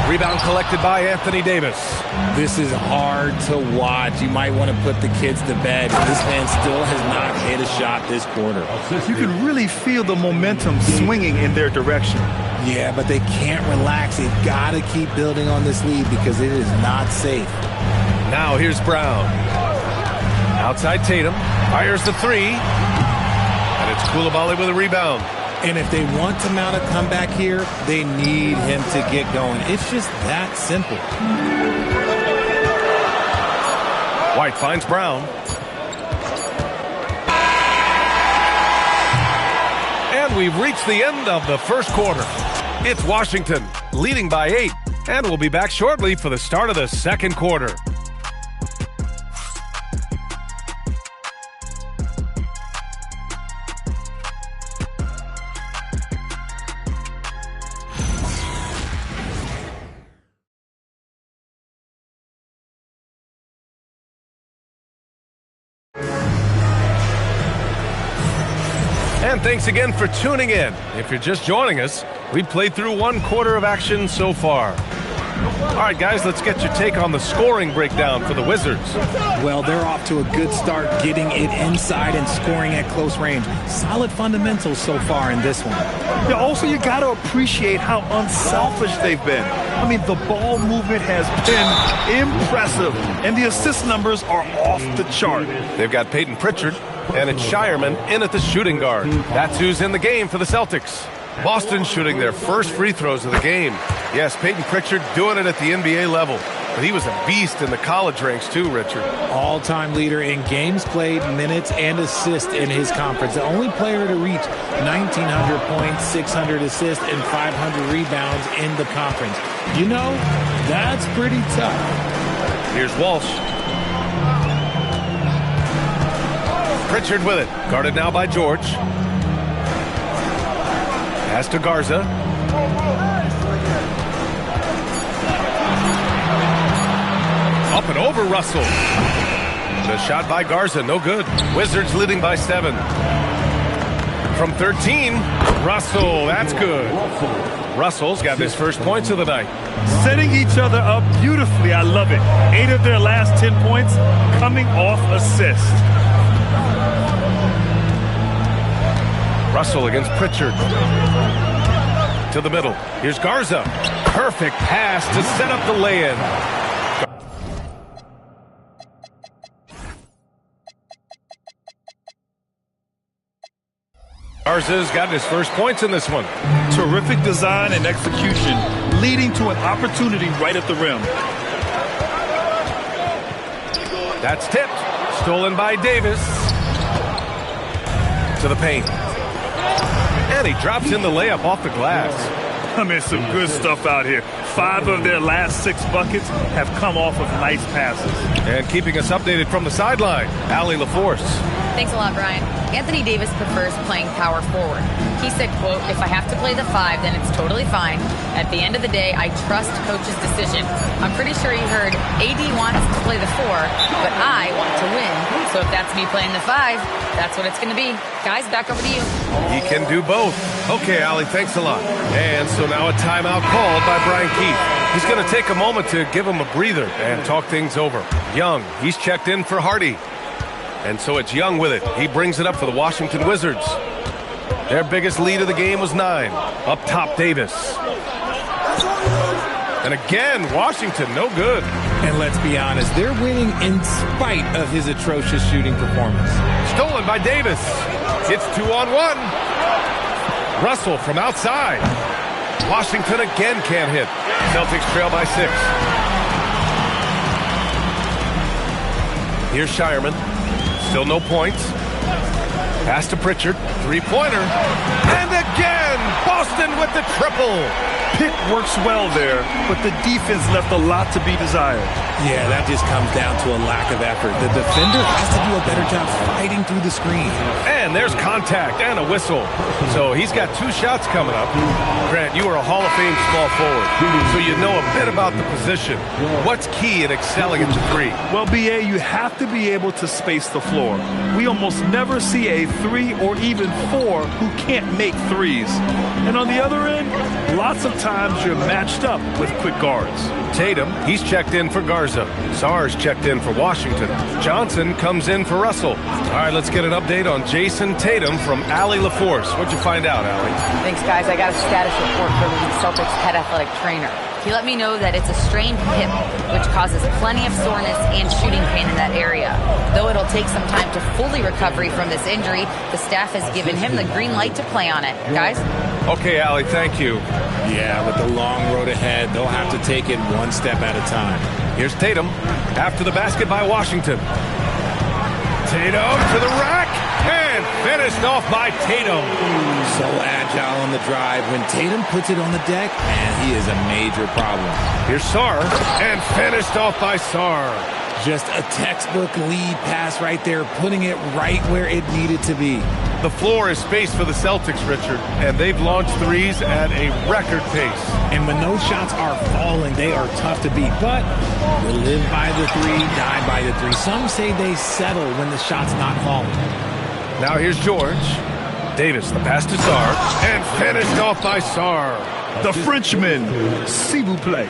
Rebound collected by Anthony Davis. This is hard to watch. You might want to put the kids to bed. This man still has not hit a shot this quarter. You can really feel the momentum swinging in their direction. Yeah, but they can't relax. They've got to keep building on this lead because it is not safe. Now here's Brown. Outside Tatum. Fires the three. And it's Coulibaly with a rebound. And if they want to mount a comeback here, they need him to get going. It's just that simple. White finds Brown. And we've reached the end of the first quarter. It's Washington leading by 8. And we'll be back shortly for the start of the second quarter. And thanks again for tuning in. If you're just joining us, we've played through 1 quarter of action so far. All right, guys, let's get your take on the scoring breakdown for the Wizards. Well, they're off to a good start getting it inside and scoring at close range. Solid fundamentals so far in this one. Yeah, also, you got to appreciate how unselfish they've been. I mean, the ball movement has been impressive, and the assist numbers are off the chart. They've got Peyton Pritchard, and it's Shireman in at the shooting guard. That's who's in the game for the Celtics. Boston shooting their first free throws of the game. Yes, Peyton Pritchard doing it at the NBA level. But he was a beast in the college ranks too, Richard. All-time leader in games played, minutes, and assists in his conference. The only player to reach 1,900 points, 600 assists, and 500 rebounds in the conference. You know, that's pretty tough. Here's Walsh. Pritchard with it. Guarded now by George. Pass to Garza. Up and over Russell. The shot by Garza, no good. Wizards leading by 7. From 13, Russell, that's good. Russell's got his first points of the night. Setting each other up beautifully, I love it. 8 of their last 10 points coming off assist. Russell against Pritchard. To the middle. Here's Garza. Perfect pass to set up the lay-in. Garza's got his first points in this one. Terrific design and execution, leading to an opportunity right at the rim. That's tipped. Stolen by Davis. To the paint. And he drops in the layup off the glass. I mean, some good stuff out here. 5 of their last 6 buckets have come off of nice passes. And keeping us updated from the sideline, Allie LaForce. Thanks a lot, Brian. Anthony Davis prefers playing power forward. He said, quote, "If I have to play the 5, then it's totally fine. At the end of the day, I trust coach's decision." I'm pretty sure he heard AD wants to play the 4, but I want to win. So if that's me playing the 5, that's what it's going to be. Guys, back over to you. He can do both. Okay, Allie, thanks a lot. And so now a timeout called by Brian Keith. He's going to take a moment to give him a breather and talk things over. Young, he's checked in for Hardy. And so it's Young with it. He brings it up for the Washington Wizards. Their biggest lead of the game was 9. Up top, Davis. And again, Washington, no good. And let's be honest, they're winning in spite of his atrocious shooting performance. Stolen by Davis. It's 2-on-1. Russell from outside. Washington again can't hit. Celtics trail by 6. Here's Shireman. Still no points. Pass to Pritchard. 3-pointer. And again, Boston with the triple. Pick works well there, but the defense left a lot to be desired. Yeah, that just comes down to a lack of effort. The defender has to do a better job fighting through the screen. And there's contact and a whistle. So he's got 2 shots coming up. Grant, you are a Hall of Fame small forward, so you know a bit about the position. What's key in excelling at the 3? Well, B.A., you have to be able to space the floor. We almost never see a 3 or even 4 who can't make 3s. And on the other end, lots of times you're matched up with quick guards. Tatum, he's checked in for Garza. Sarge checked in for Washington. Johnson comes in for Russell. All right, let's get an update on Jason Tatum from Allie LaForce. What'd you find out, Allie? Thanks, guys. I got a status report from the Celtics head athletic trainer. He let me know that it's a strained hip, which causes plenty of soreness and shooting pain in that area. Though it'll take some time to fully recover from this injury, the staff has given him the green light to play on it. Guys? Okay, Allie, thank you. Yeah, with the long road ahead, they'll have to take it one step at a time. Here's Tatum after the basket by Washington. Tatum to the rack and finished off by Tatum. So agile on the drive. When Tatum puts it on the deck, man, he is a major problem. Here's Sarr and finished off by Sarr. Just a textbook lead pass right there, putting it right where it needed to be. The floor is spaced for the Celtics, Richard, and they've launched 3s at a record pace. And when those shots are falling, they are tough to beat. But we live by the 3, die by the 3. Some say they settle when the shot's not falling. Now here's George. Davis, the pass to Sarr, and finished off by Sarr. The Frenchman, s'il vous plaît.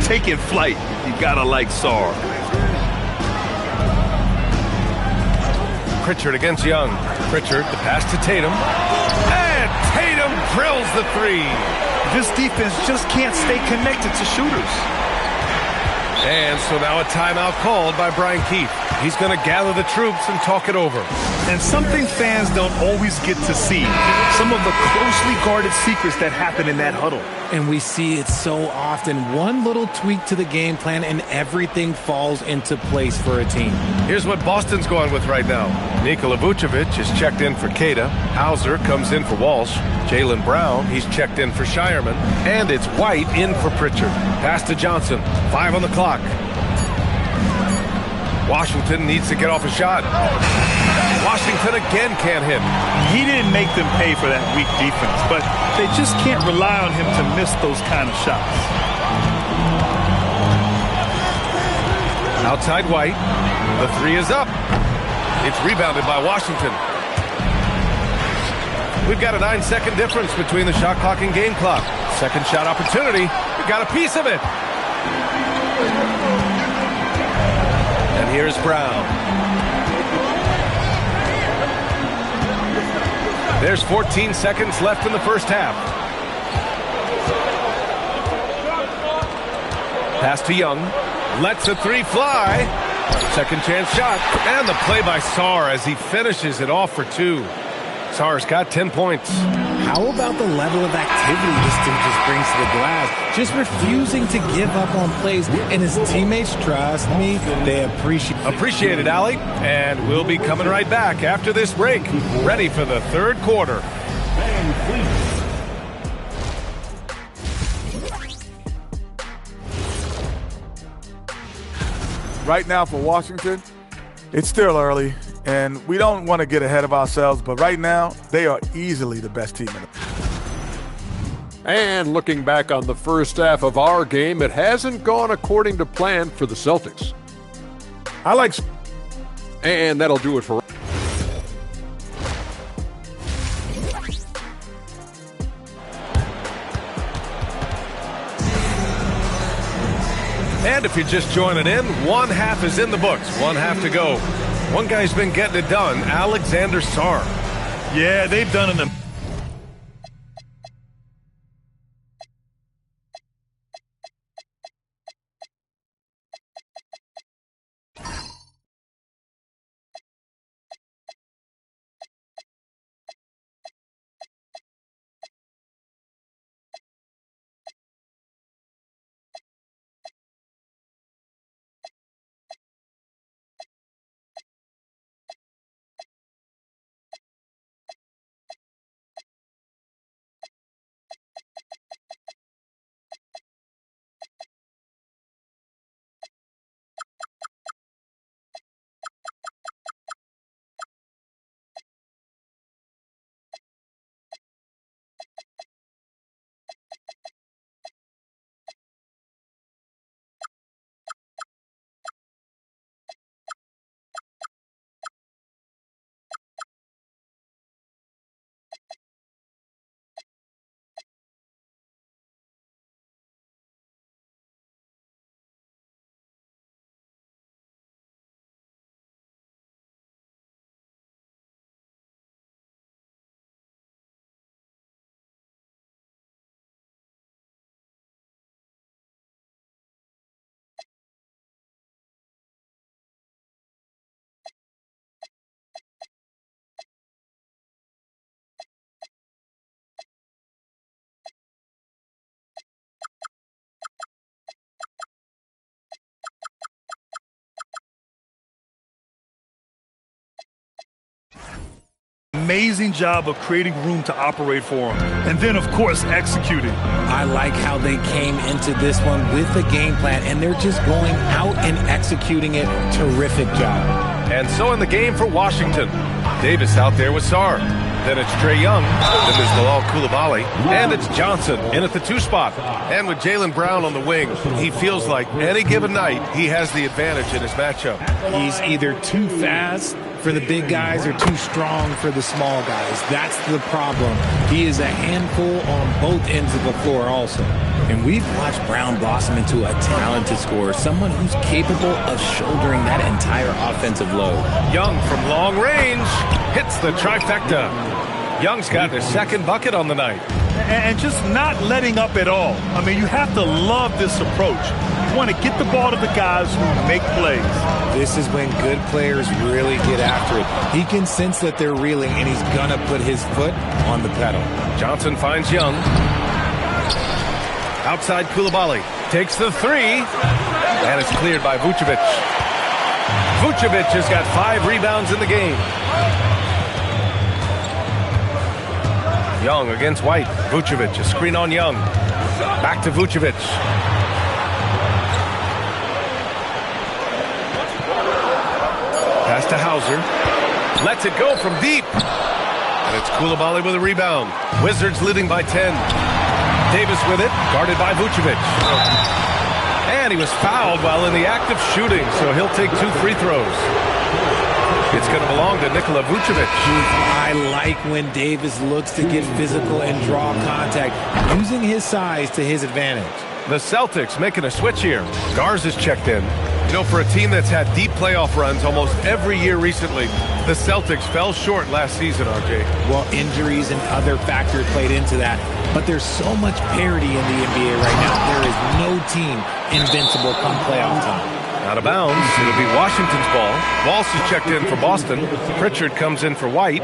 Taking flight. You gotta like Sarr. Pritchard against Young. Pritchard, the pass to Tatum. And Tatum drills the 3. This defense just can't stay connected to shooters. And so now a timeout called by Brian Keith. He's going to gather the troops and talk it over. And something fans don't always get to see. Some of the closely guarded secrets that happen in that huddle. And we see it so often. One little tweak to the game plan and everything falls into place for a team. Here's what Boston's going with right now. Nikola Vucevic is checked in for Queta. Hauser comes in for Walsh. Jaylen Brown, he's checked in for Shireman. And it's White in for Pritchard. Pass to Johnson. 5 on the clock. Washington needs to get off a shot. Washington again can't hit. He didn't make them pay for that weak defense, but they just can't rely on him to miss those kind of shots. Outside White. The three is up. It's rebounded by Washington. We've got a 9-second difference between the shot clock and game clock. Second shot opportunity. We got a piece of it. And here's Brown. There's 14 seconds left in the first half. Pass to Young. Lets a three fly. Second chance shot. And the play by Sarr as he finishes it off for two. Sarr's got 10 points. How about the level of activity this dude just brings to the glass? Just refusing to give up on plays. And his teammates, trust me, they appreciate it, Allie. And we'll be coming right back after this break. Ready for the third quarter. Right now for Washington, it's still early, and we don't want to get ahead of ourselves, but right now, they are easily the best team in the And looking back on the first half of our game, it hasn't gone according to plan for the Celtics. And that'll do it for... And if you're just joining in, one half is in the books. One half to go. One guy's been getting it done, Alexander Sarr. Yeah, they've done an amazing job of creating room to operate for him. And then, of course, executing. I like how they came into this one with a game plan, and they're just going out and executing it. Terrific job. And so in the game for Washington, Davis out there with Sarr. Then it's Trae Young. Then there's Bilal Coulibaly. And it's Johnson in at the 2 spot. And with Jaylen Brown on the wing, he feels like any given night he has the advantage in his matchup. He's either too fast for the big guys or too strong for the small guys. That's the problem. He is a handful on both ends of the floor also. And we've watched Brown blossom into a talented scorer, someone who's capable of shouldering that entire offensive load. Young from long range hits the trifecta. Young's got their second bucket on the night. And just not letting up at all. I mean, you have to love this approach. You want to get the ball to the guys who make plays. This is when good players really get after it. He can sense that they're reeling, and he's going to put his foot on the pedal. Johnson finds Young. Outside Coulibaly. Takes the 3. And it's cleared by Vucevic. Vucevic has got 5 rebounds in the game. Young against White. Vucevic, a screen on Young. Back to Vucevic. Pass to Hauser. Lets it go from deep. And it's Coulibaly with a rebound. Wizards leading by 10. Davis with it, guarded by Vucevic. And he was fouled while in the act of shooting, so he'll take 2 free throws. It's going to belong to Nikola Vucevic. I like when Davis looks to get physical and draw contact, using his size to his advantage. The Celtics making a switch here. Garza's checked in. You know, for a team that's had deep playoff runs almost every year recently, the Celtics fell short last season, RJ. Well, injuries and other factors played into that. But there's so much parity in the NBA right now. There is no team invincible come playoff time. Out of bounds. It'll be Washington's ball. Walsh is checked in for Boston. Pritchard comes in for White.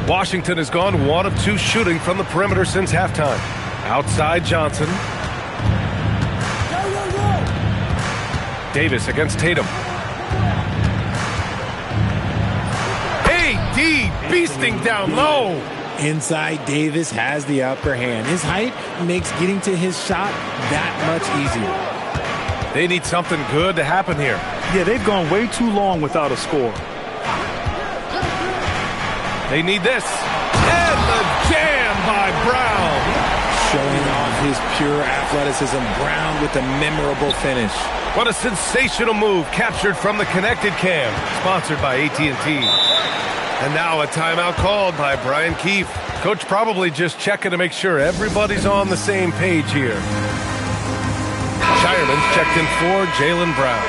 Washington has gone 1 of 2 shooting from the perimeter since halftime. Outside Johnson. Davis against Tatum. AD beasting down low. Inside, Davis has the upper hand. His height makes getting to his shot that much easier. They need something good to happen here. Yeah, they've gone way too long without a score. They need this. And the jam by Brown. Showing off his pure athleticism. Brown with a memorable finish. What a sensational move captured from the Connected Cam, sponsored by AT&T. And now a timeout called by Brian Keefe. Coach probably just checking to make sure everybody's on the same page here. Shireman's checked in for Jaylen Brown.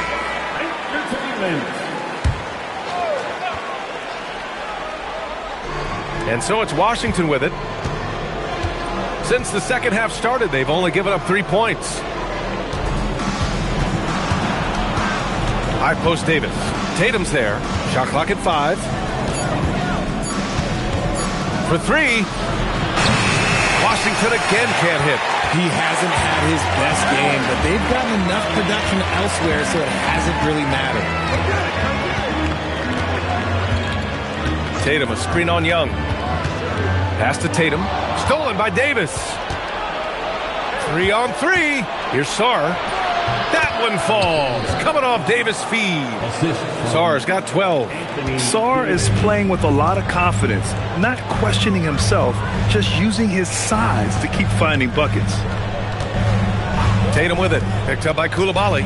And so it's Washington with it. Since the second half started, they've only given up 3 points. High post Davis. Tatum's there. Shot clock at 5. For 3. Washington again can't hit. He hasn't had his best game, but they've gotten enough production elsewhere, so it hasn't really mattered. Tatum, a screen on Young. Pass to Tatum. Stolen by Davis. 3 on 3. Here's Sarr. That one falls. Coming off Davis' feed. Sarr's got 12. Sarr is playing with a lot of confidence, not questioning himself, just using his size to keep finding buckets. Tatum with it. Picked up by Coulibaly.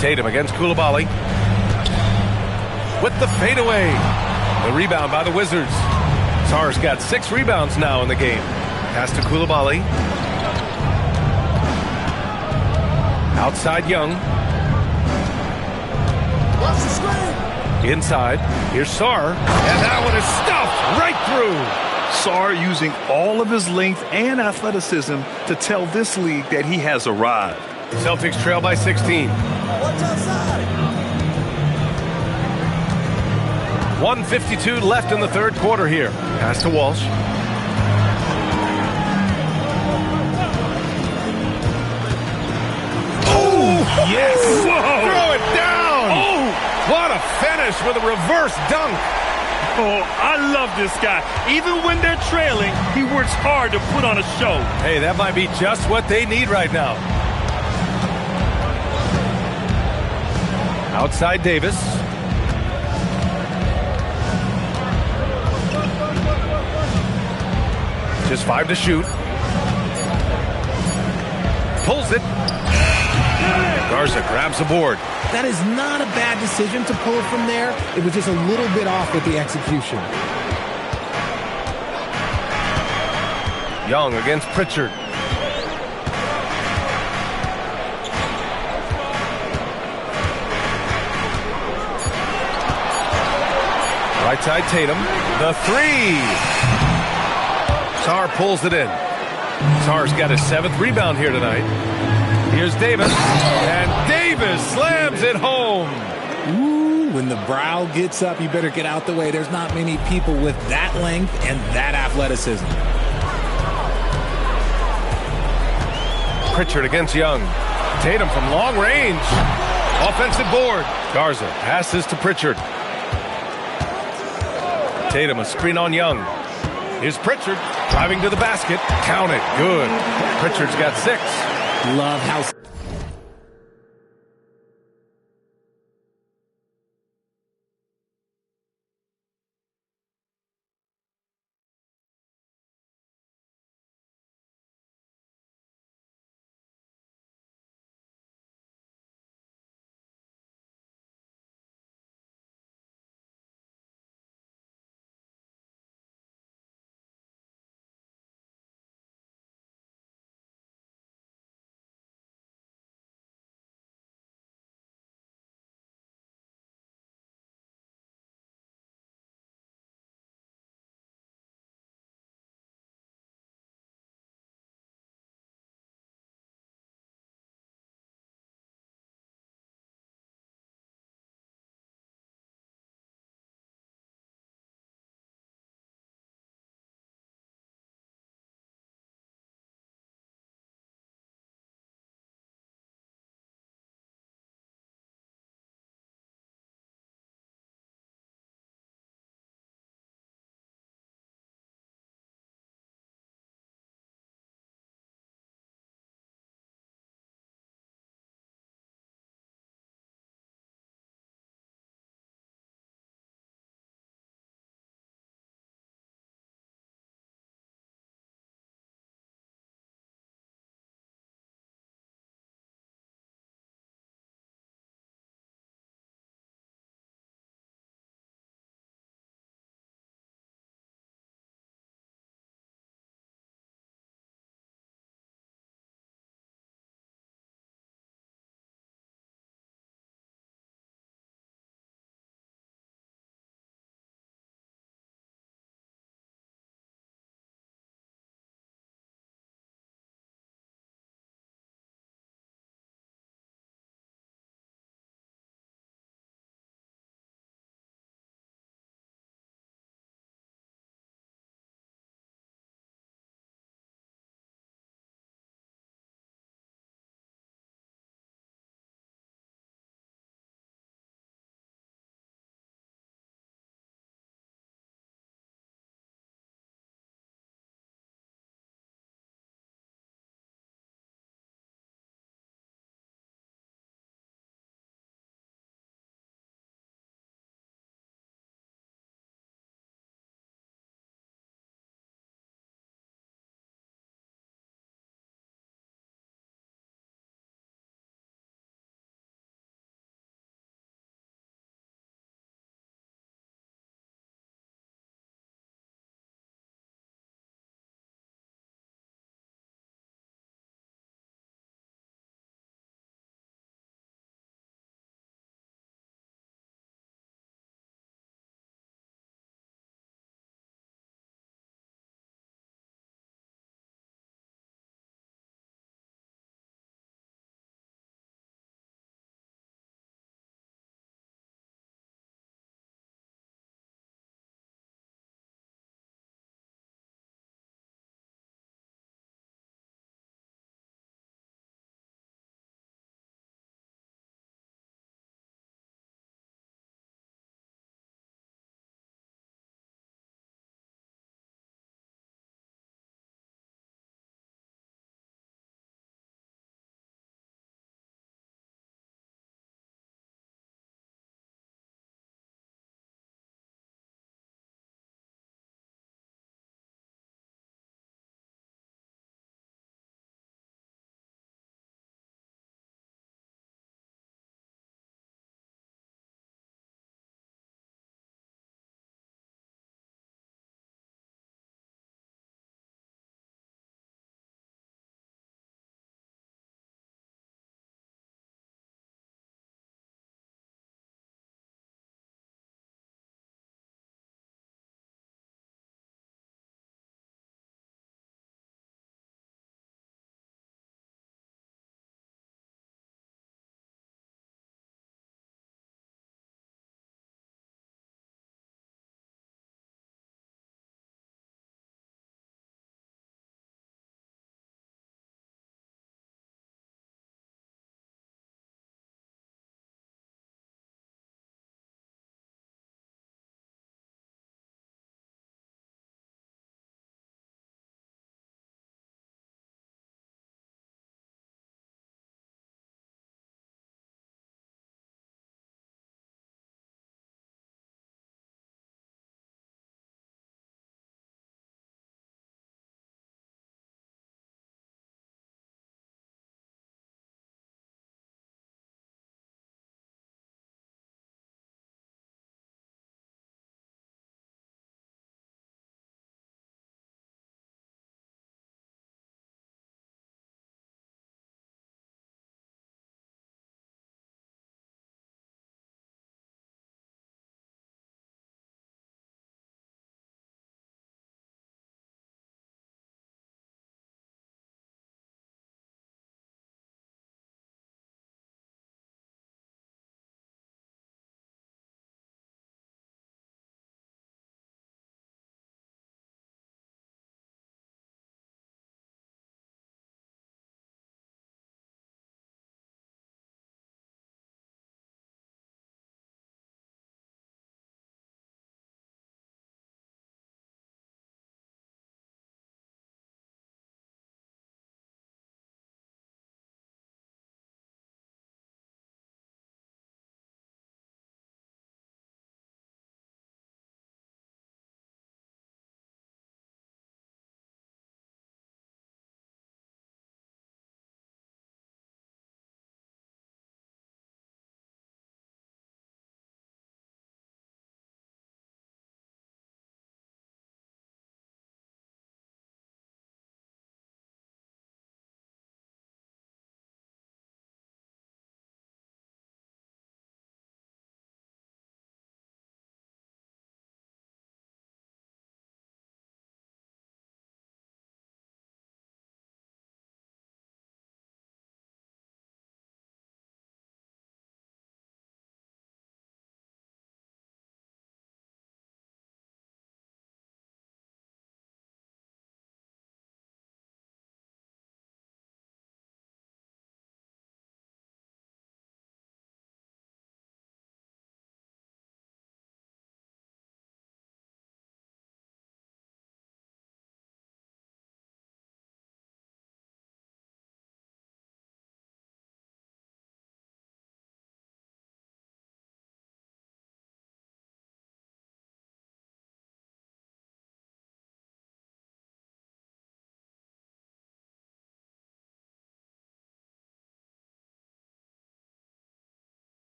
Tatum against Coulibaly. With the fadeaway. The rebound by the Wizards. Sarr's got 6 rebounds now in the game. Pass to Coulibaly. Outside Young. Inside. Here's Sarr. And that one is stuffed right through. Sarr using all of his length and athleticism to tell this league that he has arrived. Celtics trail by 16. 1:52 left in the third quarter here. Pass to Walsh. Yes! Whoa. Throw it down! Oh! What a finish with a reverse dunk! Oh, I love this guy. Even when they're trailing, he works hard to put on a show. Hey, that might be just what they need right now. Outside Davis. Just 5 to shoot. Pulls it. Garza grabs the board. That is not a bad decision to pull it from there. It was just a little bit off with the execution. Young against Pritchard. Right side Tatum. The 3. Sarr pulls it in. Sarr's got his 7th rebound here tonight. Here's Davis, and Davis slams it home. Ooh, when the brow gets up, you better get out the way. There's not many people with that length and that athleticism. Pritchard against Young. Tatum from long range. Offensive board. Garza passes to Pritchard. Tatum, a screen on Young. Here's Pritchard driving to the basket. Count it. Good. Pritchard's got 6. Love how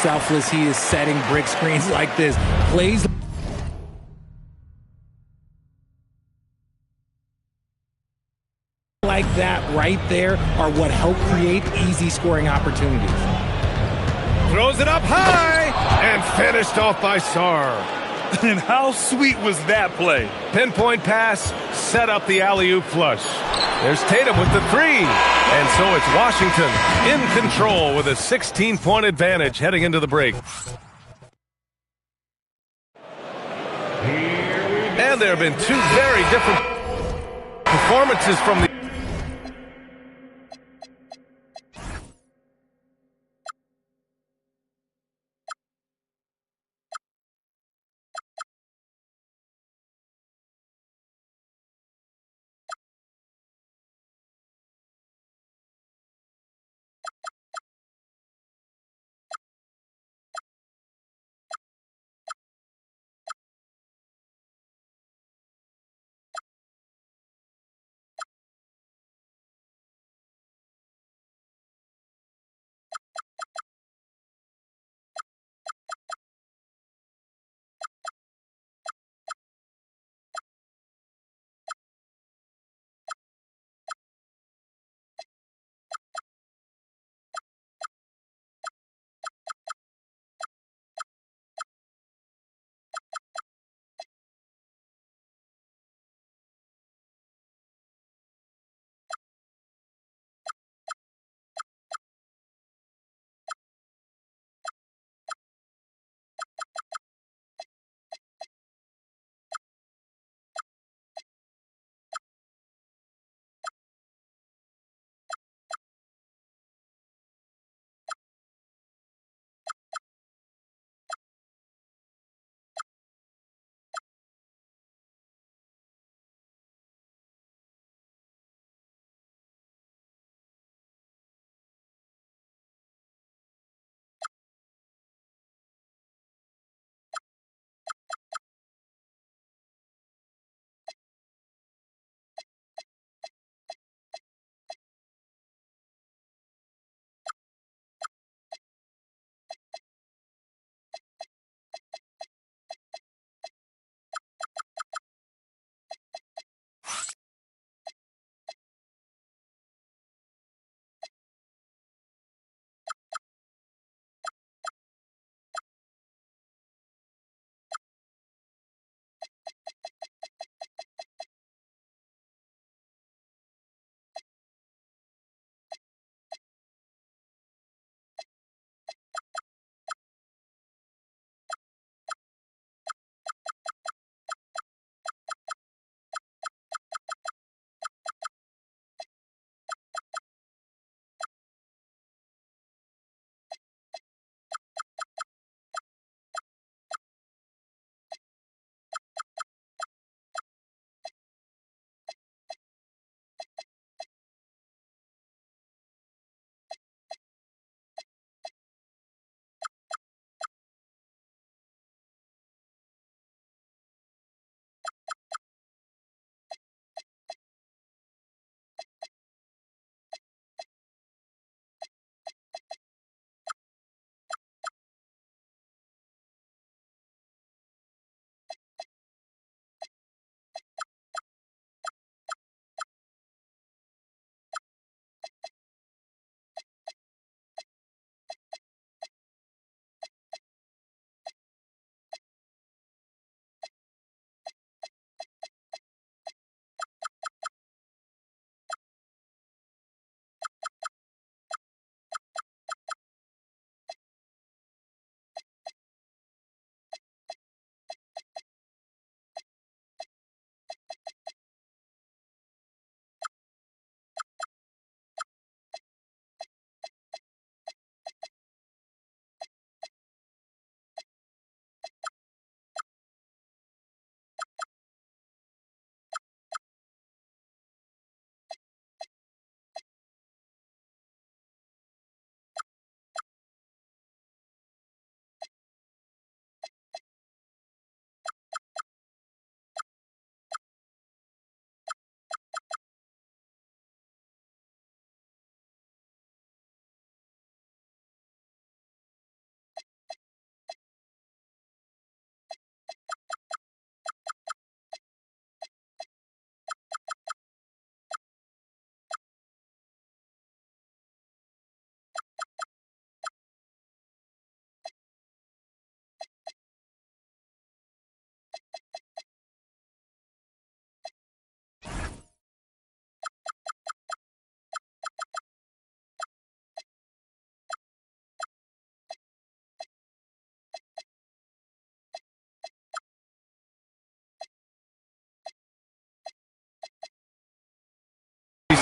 Selfless, he is setting brick screens like this. Plays like that right there are what help create easy scoring opportunities. Throws it up high and finished off by Sarr. And how sweet was that play? Pinpoint pass, set up the alley-oop flush. There's Tatum with the three. And so it's Washington in control with a 16-point advantage heading into the break. And there have been two very different performances from the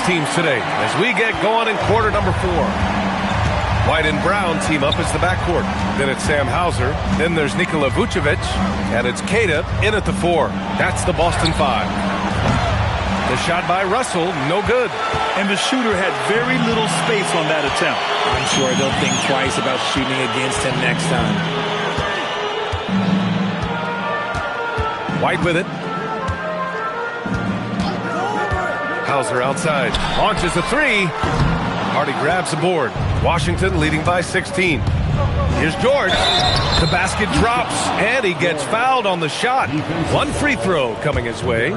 teams today as we get going in quarter number 4. White and Brown team up as the backcourt. Then it's Sam Hauser. Then there's Nikola Vucevic. And it's Queta in at the 4. That's the Boston 5. The shot by Russell, no good. And the shooter had very little space on that attempt. I'm sure they'll think twice about shooting against him next time. White with it. Hauser outside. Launches a 3. Hardy grabs the board. Washington leading by 16. Here's George. The basket drops, and he gets fouled on the shot. One free throw coming his way.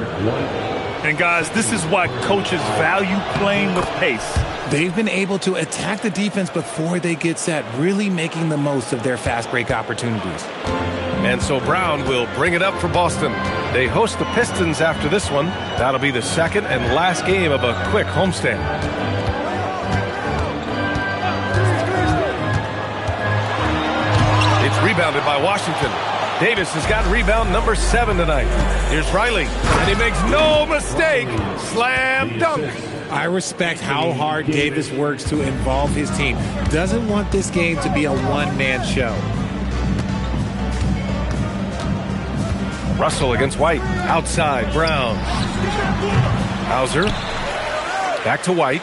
And guys, this is why coaches value playing with pace. They've been able to attack the defense before they get set, really making the most of their fast break opportunities. And so Brown will bring it up for Boston. They host the Pistons after this one. That'll be the second and last game of a quick homestand. It's rebounded by Washington. Davis has got rebound number 7 tonight. Here's Riley, and he makes no mistake. Slam dunk. I respect how hard Davis works to involve his team. Doesn't want this game to be a one-man show. Russell against White. Outside, Brown. Hauser. Back to White.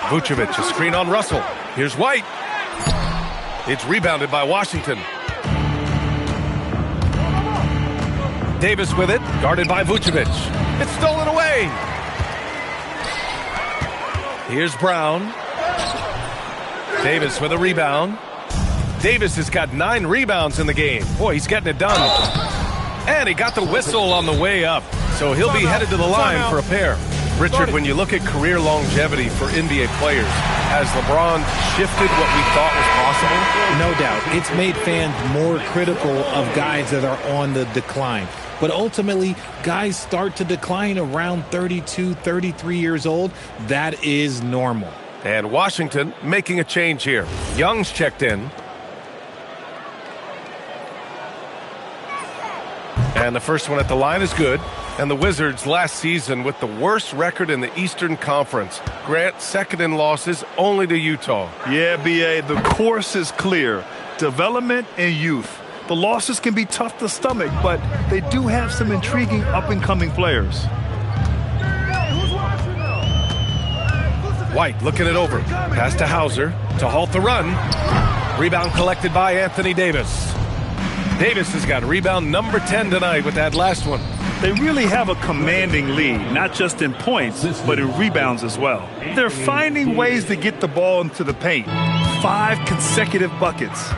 Vucevic, a screen on Russell. Here's White. It's rebounded by Washington. Davis with it, guarded by Vucevic. It's stolen away. Here's Brown. Davis with a rebound. Davis has got 9 rebounds in the game. Boy, he's getting it done. And he got the whistle on the way up. So he'll be headed to the line for a pair. Richard, when you look at career longevity for NBA players, has LeBron shifted what we thought was possible? No doubt. It's made fans more critical of guys that are on the decline. But ultimately, guys start to decline around 32, 33 years old. That is normal. And Washington making a change here. Young's checked in. And the first one at the line is good. And the Wizards last season with the worst record in the Eastern Conference. Grant, second in losses only to Utah. Yeah, B.A., the course is clear. Development and youth. The losses can be tough to stomach, but they do have some intriguing up-and-coming players. White looking it over. Pass to Hauser to halt the run. Rebound collected by Anthony Davis. Davis has got rebound number 10 tonight with that last one. They really have a commanding lead, not just in points, but in rebounds as well. They're finding ways to get the ball into the paint. 5 consecutive buckets.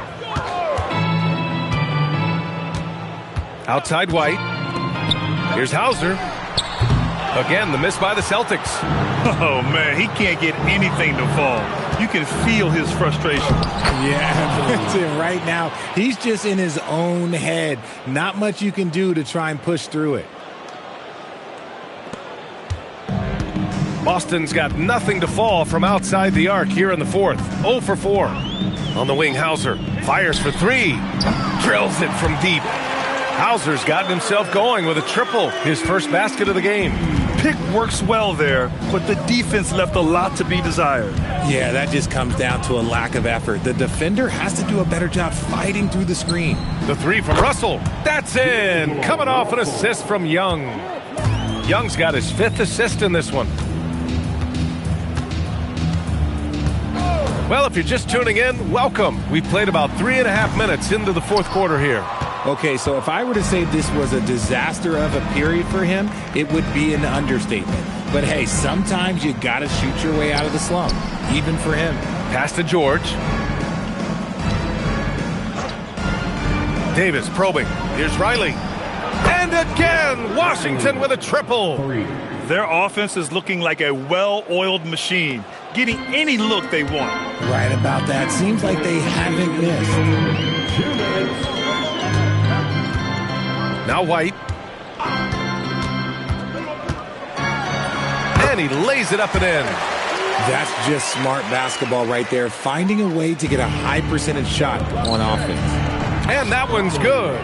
Outside White. Here's Hauser. Again, the miss by the Celtics. Oh, man, he can't get anything to fall. You can feel his frustration. Yeah, right now, he's just in his own head. Not much you can do to try and push through it. Boston's got nothing to fall from outside the arc here in the fourth. 0 for 4. On the wing, Hauser fires for 3. Drills it from deep. Hauser's gotten himself going with a triple, his first basket of the game. Pick works well there, but the defense left a lot to be desired. Yeah, that just comes down to a lack of effort. The defender has to do a better job fighting through the screen. The 3 from Russell. That's in. Coming off an assist from Young. Young's got his 5th assist in this one. Well, if you're just tuning in, welcome. We've played about 3.5 minutes into the fourth quarter here. Okay, so if I were to say this was a disaster of a period for him, it would be an understatement. But hey, sometimes you gotta shoot your way out of the slump, even for him. Pass to George. Davis probing. Here's Riley. And again, Washington with a triple. Their offense is looking like a well-oiled machine, getting any look they want. Right about that. Seems like they haven't missed. Now White. And he lays it up and in. That's just smart basketball right there, finding a way to get a high percentage shot on offense. And that one's good.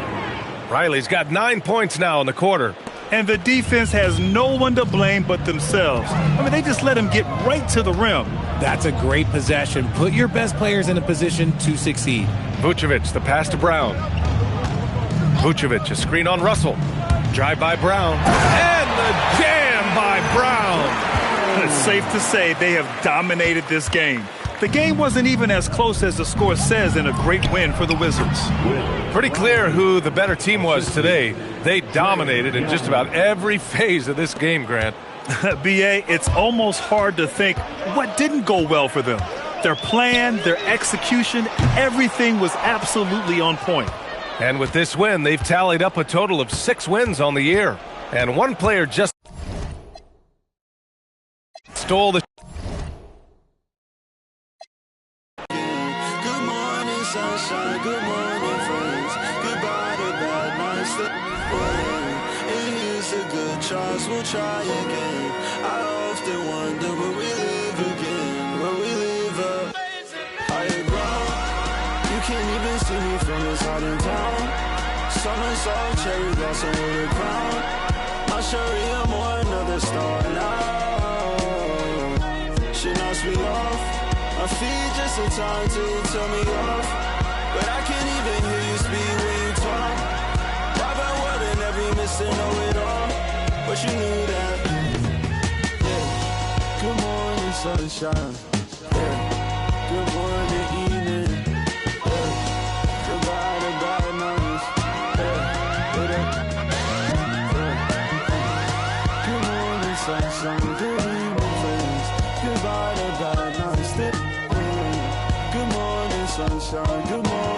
Riley's got 9 points now in the quarter. And the defense has no one to blame but themselves. I mean, they just let him get right to the rim. That's a great possession. Put your best players in a position to succeed. Vucevic, the pass to Brown. Vucevic, a screen on Russell. Drive by Brown. And the jam by Brown. It's safe to say they have dominated this game. The game wasn't even as close as the score says in a great win for the Wizards. Pretty clear who the better team was today. They dominated in just about every phase of this game, Grant. B.A., it's almost hard to think what didn't go well for them. Their plan, their execution, everything was absolutely on point. And with this win, they've tallied up a total of 6 wins on the year. And one player just stole the... Good morning, sunshine. Good morning, friends. Goodbye to bad nights. And here's a good chance. We'll try again. I often wonder where we live again. Where we live up. Higher ground. You can't even see me from this out in town. Summer soft cherry blossom with a crown. I'll show you more another star now. She knocks me off. My feet just in time to turn me off. But I can't even hear you speak when you talk. Private word in every miss and know it all. But you knew that. Yeah. Good morning, sunshine. Yeah. Good morning, evening. Yeah. Goodbye to bad nights. Yeah. Good morning, sunshine. Good evening, friends. Goodbye to bad nights. Good morning, sunshine. Good morning.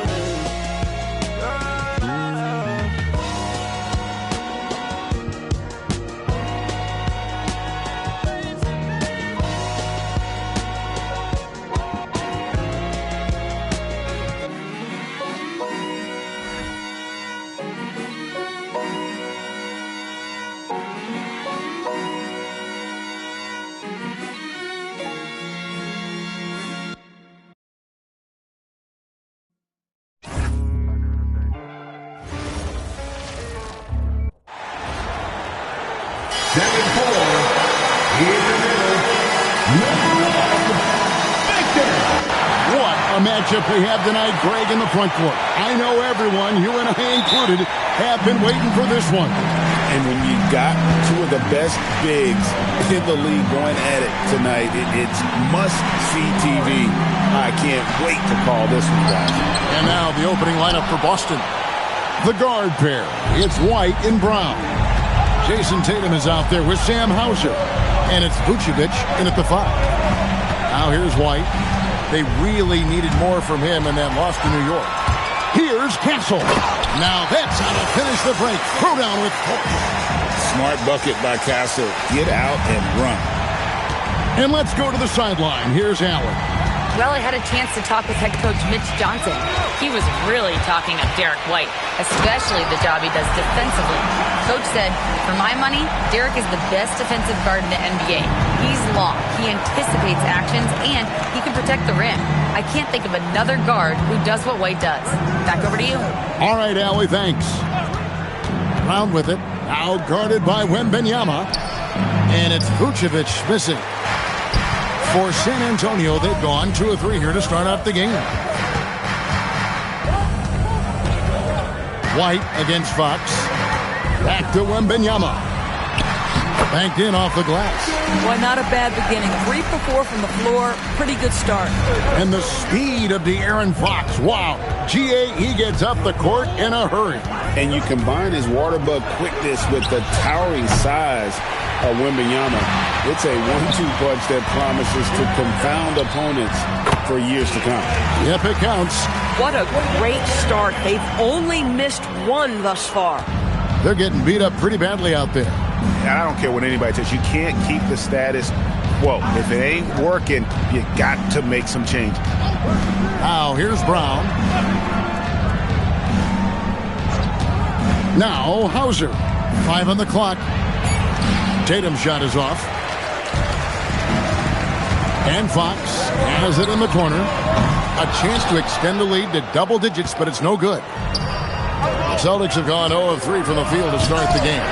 Matchup we have tonight, Greg, in the front court. I know everyone, you and I included, have been waiting for this one. And when you got two of the best bigs in the league going at it tonight, it's must-see TV. I can't wait to call this one, guys. And now the opening lineup for Boston. The guard pair, it's White and Brown. Jason Tatum is out there with Sam Hauser. And it's Vucevic in at the 5. Now here's White. They really needed more from him in that loss to New York. Here's Castle. Now that's how to finish the break. Throw down with smart bucket by Castle. Get out and run. And let's go to the sideline. Here's Allen. Well, I had a chance to talk with head coach Mitch Johnson. He was really talking up Derek White, especially the job he does defensively. Coach said, for my money, Derek is the best defensive guard in the NBA. He's long, he anticipates actions, and he can protect the rim. I can't think of another guard who does what White does. Back over to you. All right, Allie, thanks. Brown with it. Now guarded by Wembanyama. And it's Vucevic missing. For San Antonio, they've gone 2 of 3 here to start out the game. White against Fox. Back to Wembanyama. Banked in off the glass. Well, not a bad beginning. 3 for 4 from the floor. Pretty good start. And the speed of De'Aaron Fox. Wow. GA, he gets up the court in a hurry. And you combine his water bug quickness with the towering size of Wembanyama. It's a 1-2 punch that promises to confound opponents for years to come. Yep, it counts. What a great start. They've only missed 1 thus far. They're getting beat up pretty badly out there. And I don't care what anybody says. You can't keep the status quo. If it ain't working, you got to make some change. Now, here's Brown. Now, Hauser. 5 on the clock. Tatum's shot is off. And Fox has it in the corner. A chance to extend the lead to double digits, but it's no good. The Celtics have gone 0 of 3 from the field to start the game.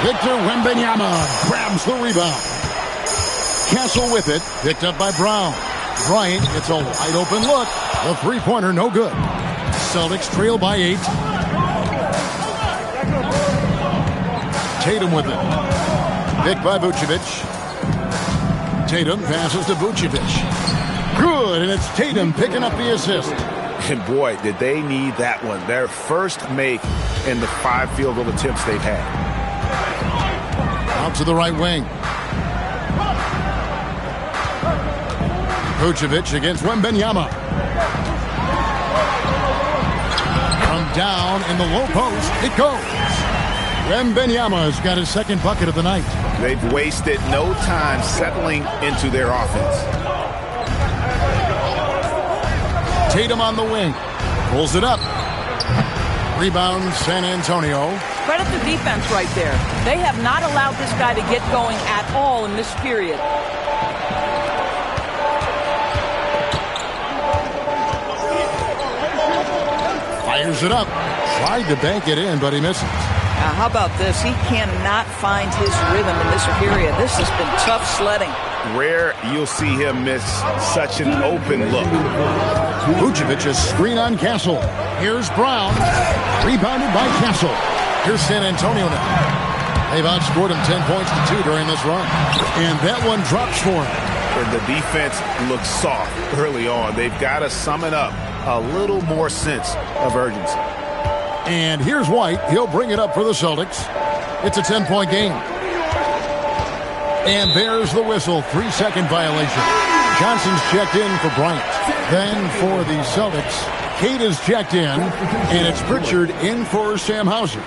Victor Wembanyama grabs the rebound. Castle with it, picked up by Brown. Bryant gets a wide open look. The three-pointer no good. Celtics trail by 8. Tatum with it. Picked by Vucevic. Tatum passes to Vucevic. Good, and it's Tatum picking up the assist. And boy, did they need that one. Their first make in the 5 field goal attempts they've had. Out to the right wing. Vucevic against Wembanyama. From down in the low post, it goes. Wembanyama's got his second bucket of the night. They've wasted no time settling into their offense. Tatum on the wing. Pulls it up. Rebound San Antonio. Credit the defense right there. They have not allowed this guy to get going at all in this period. Fires it up. Tried to bank it in, but he misses. Now, how about this? He cannot find his rhythm in this period. This has been tough sledding. Rare you'll see him miss such an open look. Vucevic's screen on Castle. Here's Brown. Rebounded by Castle. Here's San Antonio now. They've outscored him 10 points to 2 during this run. And that one drops for him. And the defense looks soft early on. They've got to sum it up. A little more sense of urgency. And here's White. He'll bring it up for the Celtics. It's a 10-point game. And there's the whistle. 3-second violation. Johnson's checked in for Bryant. Then for the Celtics, Cade is checked in, and it's Pritchard in for Sam Hauser.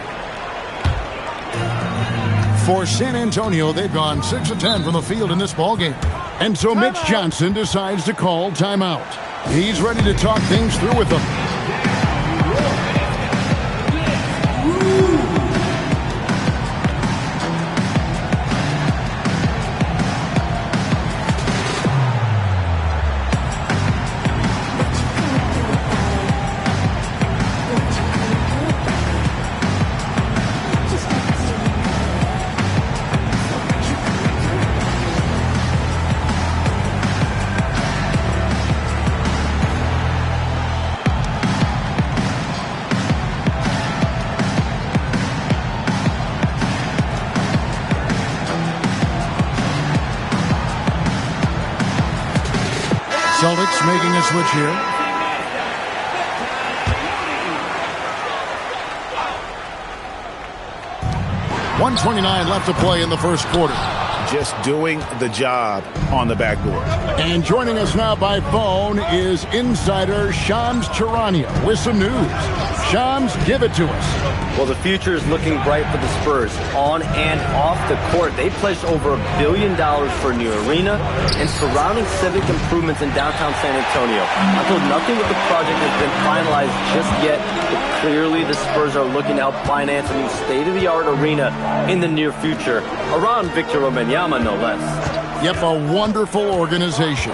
For San Antonio, they've gone 6 of 10 from the field in this ballgame. And so Mitch Johnson decides to call timeout. He's ready to talk things through with them. Celtics making a switch here. .129 left to play in the first quarter. Just doing the job on the backboard. And joining us now by phone is insider Shams Charania with some news. Shams, give it to us. Well, the future is looking bright for the Spurs on and off the court. They pledged over $1 billion for a new arena and surrounding civic improvements in downtown San Antonio. Although nothing with the project has been finalized just yet, but clearly the Spurs are looking to help finance a new state-of-the-art arena in the near future around Victor Wembanyama, no less. Yep, a wonderful organization.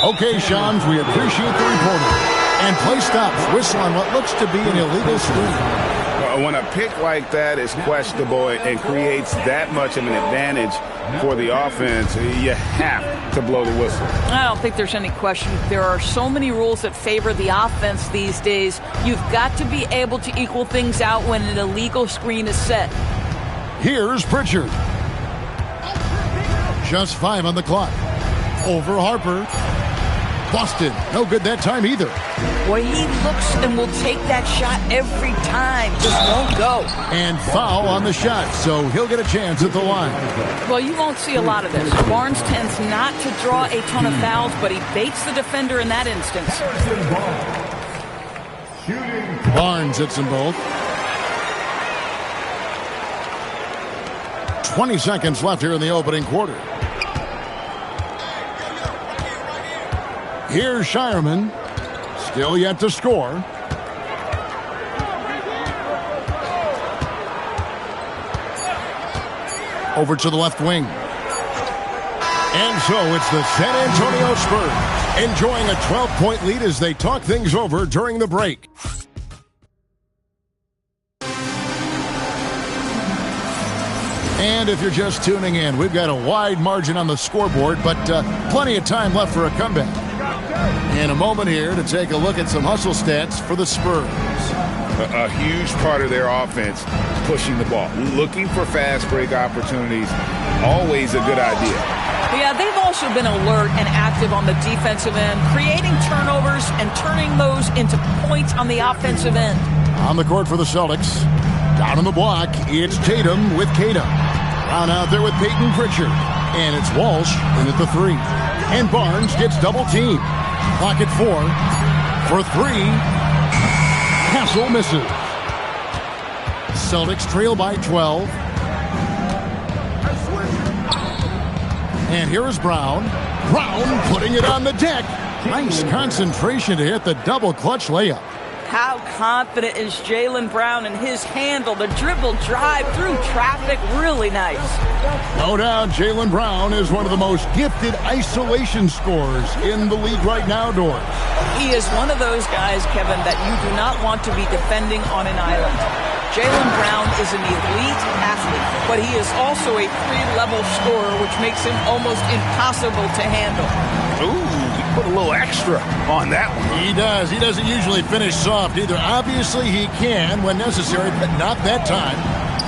Okay, Shams, we appreciate the reporting. And play stops. Whistle on what looks to be an illegal screen. When a pick like that is questionable and creates that much of an advantage for the offense, you have to blow the whistle. I don't think there's any question. There are so many rules that favor the offense these days. You've got to be able to equal things out when an illegal screen is set. Here's Pritchard. Just 5 on the clock. Over Harper. Boston, no good that time either. Boy, he looks and will take that shot every time. Just won't go. And foul on the shot, so he'll get a chance at the line. Well, you won't see a lot of this. Barnes tends not to draw a ton of fouls, but he baits the defender in that instance. Barnes hits them both. 20 seconds left here in the opening quarter. Here's Shireman. Still yet to score. Over to the left wing. And so it's the San Antonio Spurs enjoying a 12-point lead as they talk things over during the break. And if you're just tuning in, we've got a wide margin on the scoreboard, but plenty of time left for a comeback. In a moment here to take a look at some hustle stats for the Spurs. A huge part of their offense is pushing the ball. Looking for fast break opportunities, always a good idea. Yeah, they've also been alert and active on the defensive end, creating turnovers and turning those into points on the offensive end. On the court for the Celtics. Down on the block, it's Tatum with Kata. Brown out there with Peyton Pritchard. And it's Walsh in at the 3. And Barnes gets double teamed. Clock at 4. For 3. Castle misses. Celtics trail by 12. And here is Brown. Brown putting it on the deck. Nice concentration to hit the double clutch layup. How confident is Jaylen Brown in his handle? The dribble drive through traffic, really nice. No doubt Jaylen Brown is one of the most gifted isolation scorers in the league right now, Doris. He is one of those guys, Kevin, that you do not want to be defending on an island. Jaylen Brown is an elite athlete, but he is also a 3-level scorer, which makes him almost impossible to handle. Ooh, he put a little extra on that one. He does. He doesn't usually finish soft either. Obviously, he can when necessary, but not that time.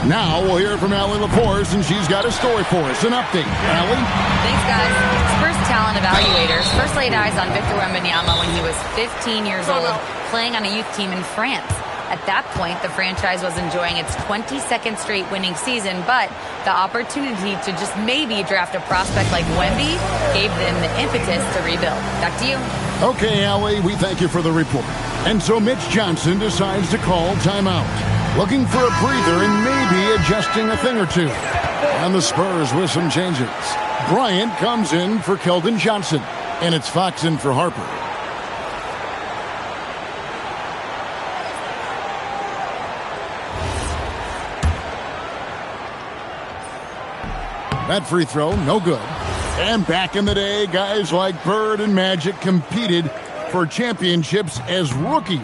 Now we'll hear from Allie Laforce, and she's got a story for us. An update. Allie? Thanks, guys. Spurs talent evaluators first laid eyes on Victor Wembanyama when he was 15 years old, playing on a youth team in France. At that point, the franchise was enjoying its 22nd straight winning season, but the opportunity to just maybe draft a prospect like Wemby gave them the impetus to rebuild. Back to you. Okay, Allie, we thank you for the report. And so Mitch Johnson decides to call timeout, looking for a breather and maybe adjusting a thing or two. And the Spurs with some changes. Bryant comes in for Keldon Johnson, and it's Fox in for Harper. That free throw, no good. And back in the day, guys like Bird and Magic competed for championships as rookies.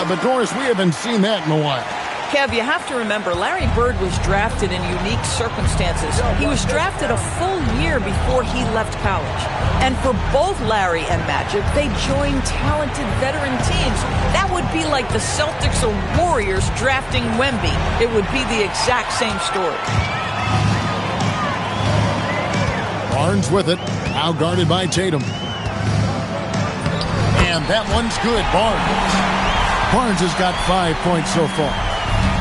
But Doris, we haven't seen that in a while. Kev, you have to remember, Larry Bird was drafted in unique circumstances. He was drafted a full year before he left college. And for both Larry and Magic, they joined talented veteran teams. That would be like the Celtics or Warriors drafting Wemby. It would be the exact same story. Barnes with it, now guarded by Tatum. And that one's good, Barnes. Barnes has got 5 points so far.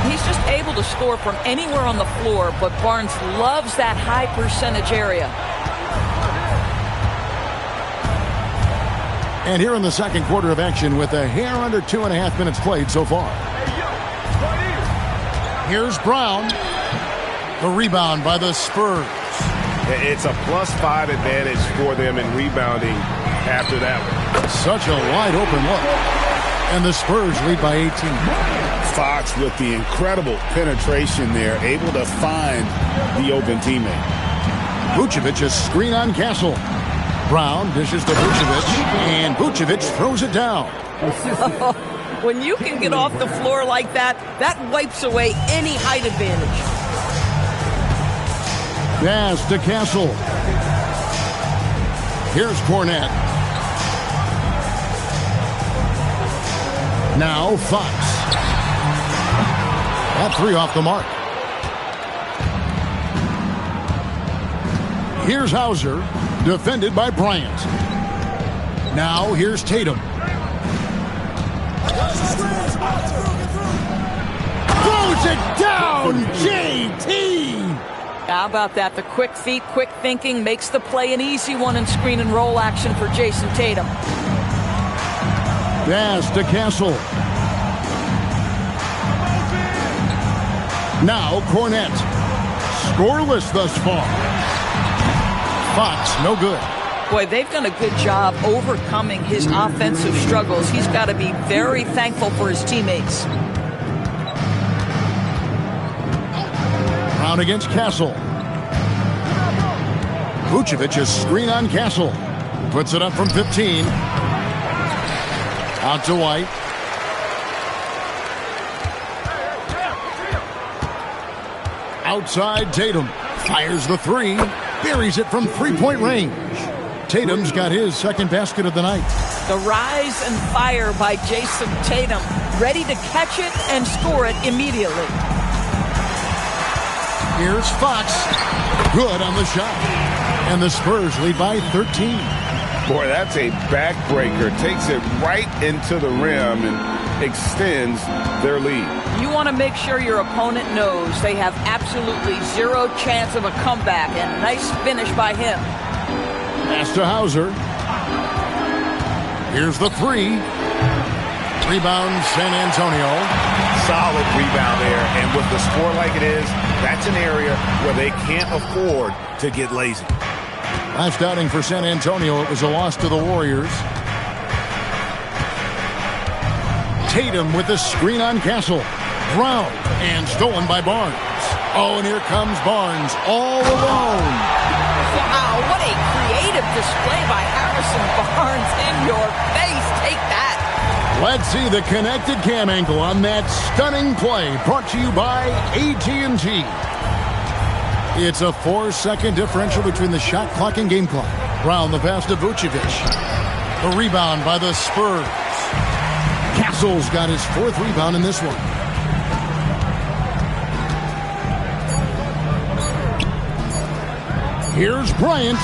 He's just able to score from anywhere on the floor, but Barnes loves that high percentage area. And here in the second quarter of action with a hair under 2.5 minutes played so far. Here's Brown. The rebound by the Spurs. It's a +5 advantage for them in rebounding after that one. Such a wide open look. And the Spurs lead by 18. Fox with the incredible penetration there, able to find the open teammate. Vucevic a screen on Castle. Brown dishes to Vucevic, and Vucevic throws it down. When you can get off the floor like that, that wipes away any height advantage. Pass to Castle. Here's Cornette. Now Fox. That three off the mark. Here's Hauser, defended by Bryant. Now here's Tatum. Throws it down, JT! How about that? The quick feet, quick thinking makes the play an easy one in screen and roll action for Jason Tatum. Pass to Castle. Now Cornette. Scoreless thus far. Fox, no good. Boy, they've done a good job overcoming his offensive struggles. He's got to be very thankful for his teammates. Brown against Castle. Vucevic a screen on Castle. Puts it up from 15. Out to White. Outside, Tatum fires the three, buries it from three-point range. Tatum's got his second basket of the night. The rise and fire by Jason Tatum, ready to catch it and score it immediately. Here's Fox, good on the shot. And the Spurs lead by 13. Boy, that's a backbreaker. Takes it right into the rim and extends their lead. You want to make sure your opponent knows they have absolutely zero chance of a comeback, and nice finish by him. Pass to Hauser. Here's the three. Rebound, San Antonio. Solid rebound there, and with the score like it is, that's an area where they can't afford to get lazy. Last outing for San Antonio, it was a loss to the Warriors. Tatum with the screen on Castle. Brown, and stolen by Barnes. Oh, and here comes Barnes all alone. Wow, what a creative display by Harrison Barnes. In your face, take that. Let's see the connected cam angle on that stunning play, brought to you by AT&T. It's a 4-second differential between the shot clock and game clock. Brown, the pass to Vucevic. The rebound by the Spurs. Castle's got his fourth rebound in this one. Here's Bryant.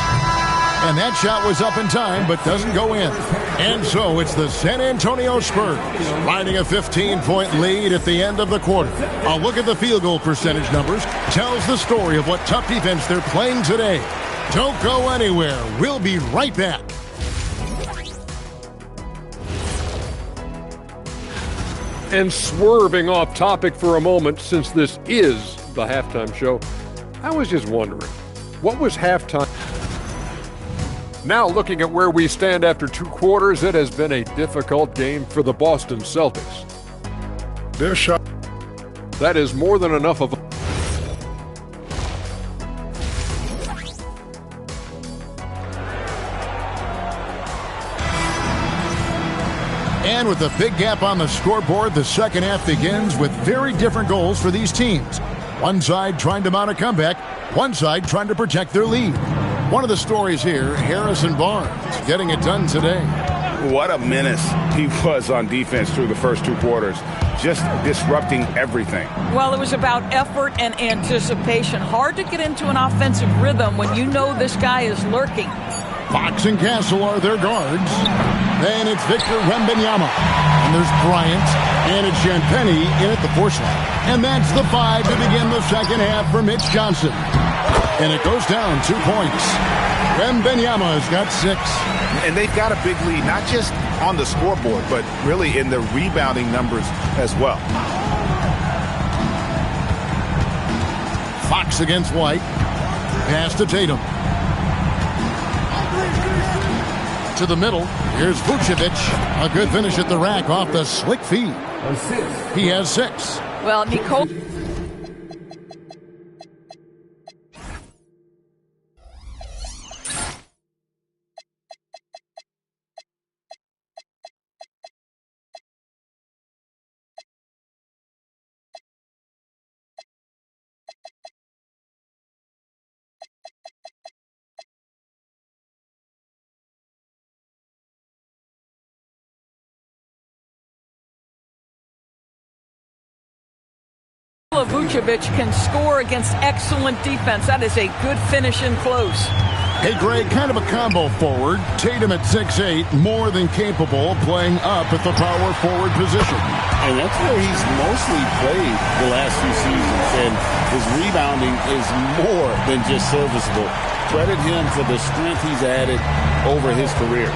And that shot was up in time, but doesn't go in. And so it's the San Antonio Spurs riding a 15-point lead at the end of the quarter. A look at the field goal percentage numbers tells the story of what tough defense they're playing today. Don't go anywhere. We'll be right back. And swerving off topic for a moment, since this is the halftime show, I was just wondering, what was halftime? Now looking at where we stand after 2 quarters, it has been a difficult game for the Boston Celtics. Their shot. That is more than enough of a... And with a big gap on the scoreboard, the second half begins with very different goals for these teams. One side trying to mount a comeback, one side trying to protect their lead. One of the stories here, Harrison Barnes getting it done today. What a menace he was on defense through the first 2 quarters, just disrupting everything. Well, it was about effort and anticipation. Hard to get into an offensive rhythm when you know this guy is lurking. Fox and Castle are their guards. Then it's Victor Wembanyama. And there's Bryant. And it's Champagnie in at the force line. And that's the 5 to begin the second half for Mitch Johnson. And it goes down 2 points. Wembanyama has got 6. And they've got a big lead, not just on the scoreboard, but really in the rebounding numbers as well. Fox against White. Pass to Tatum. To the middle. Here's Vucevic. A good finish at the rack off the slick feed. He has 6. Well, Nicole... Vucevic can score against excellent defense. That is a good finish in close. Hey, Greg, kind of a combo forward. Tatum at 6'8", more than capable of playing up at the power forward position. And that's where he's mostly played the last few seasons. And his rebounding is more than just serviceable. Credit him for the strength he's added over his career.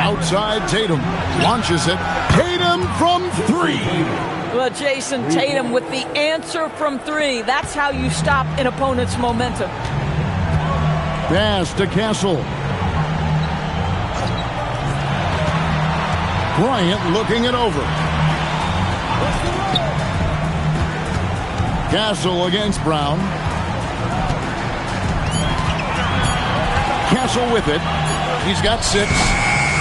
Outside, Tatum launches it. Tatum from 3. Well, Jason Tatum with the answer from 3. That's how you stop an opponent's momentum. Pass to Castle. Bryant looking it over. Castle against Brown. Castle with it. He's got 6.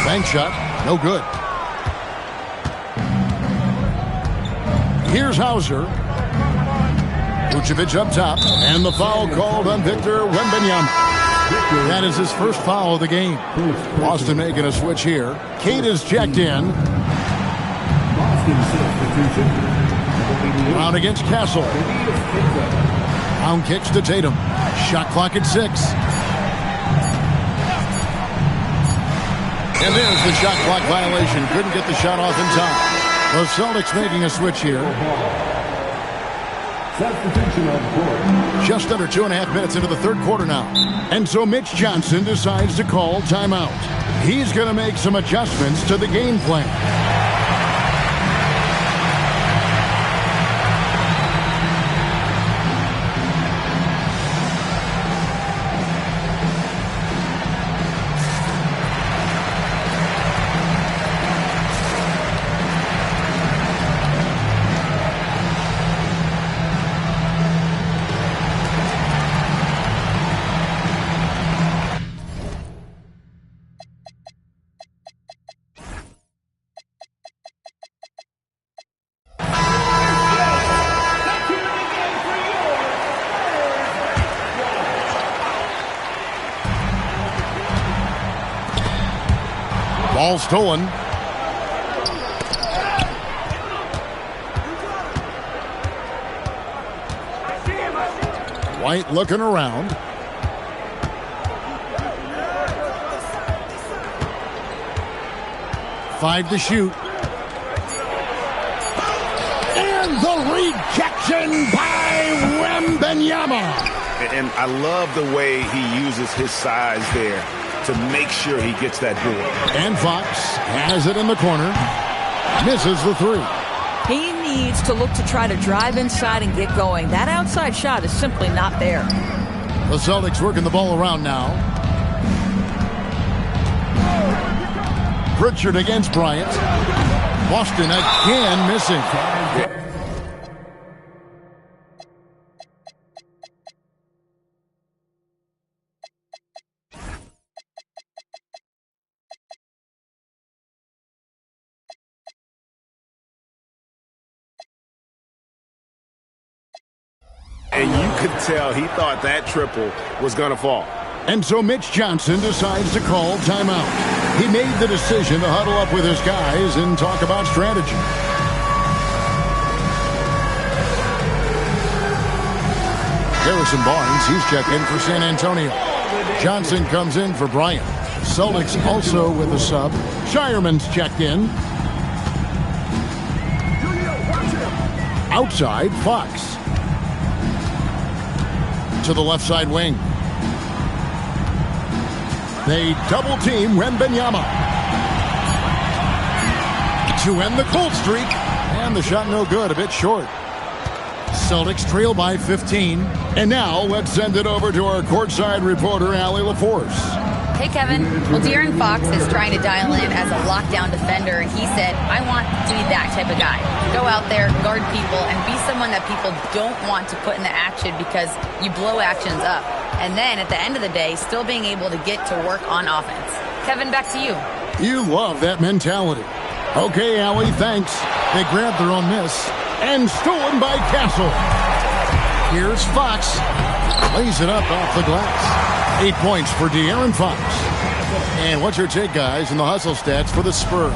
Bank shot. No good. Here's Hauser. Vucevic up top, and the foul called on Victor Wembanyama. That is his first foul of the game. Boston making a switch here. Cade is checked in. Brown against Castle. Brown kicks to Tatum. Shot clock at 6. And there's the shot clock violation. Couldn't get the shot off in time. The Celtics making a switch here. Just under 2.5 minutes into the third quarter now. And so Mitch Johnson decides to call timeout. He's going to make some adjustments to the game plan. Ball stolen. White looking around. Five to shoot. And the rejection by Wembanyama. And I love the way he uses his size there to make sure he gets that board. And Fox has it in the corner. Misses the 3. He needs to look to try to drive inside and get going. That outside shot is simply not there. The Celtics working the ball around now. Pritchard against Bryant. Boston again missing. And you could tell he thought that triple was going to fall. And so Mitch Johnson decides to call timeout. He made the decision to huddle up with his guys and talk about strategy. Harrison Barnes, he's checked in for San Antonio. Johnson comes in for Bryant. Celtics also with a sub. Shireman's checked in. Outside, Fox. To the left side wing. They double team Wembanyama. To end the cold streak. And the shot no good, a bit short. Celtics trail by 15. And now let's send it over to our courtside reporter, Allie LaForce. Hey, Kevin. Well, De'Aaron Fox is trying to dial in as a lockdown defender, and he said, I want to be that type of guy. Go out there, guard people, and be someone that people don't want to put in the action because you blow actions up. And then, at the end of the day, still being able to get to work on offense. Kevin, back to you. You love that mentality. Okay, Allie, thanks. They grabbed their own miss. And stolen by Castle. Here's Fox. Lays it up off the glass. 8 points for De'Aaron Fox. And what's your take, guys, in the hustle stats for the Spurs?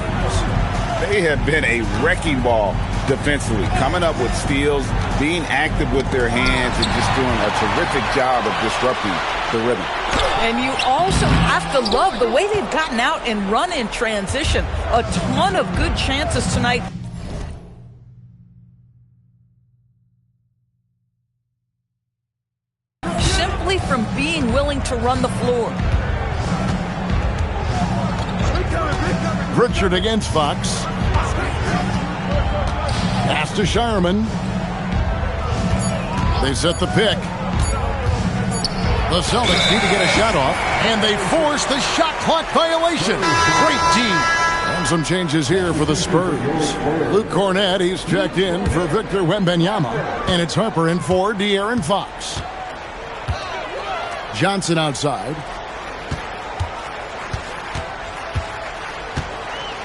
They have been a wrecking ball defensively, coming up with steals, being active with their hands, and just doing a terrific job of disrupting the rhythm. And you also have to love the way they've gotten out and run in transition. A ton of good chances tonight. Simply from being willing to run the floor. Pritchard against Fox. Pass to Shireman. They set the pick. The Celtics need to get a shot off, and they force the shot clock violation. Great D. And some changes here for the Spurs. Luke Cornett, he's checked in for Victor Wembanyama, and it's Harper in for De'Aaron Fox. Johnson outside.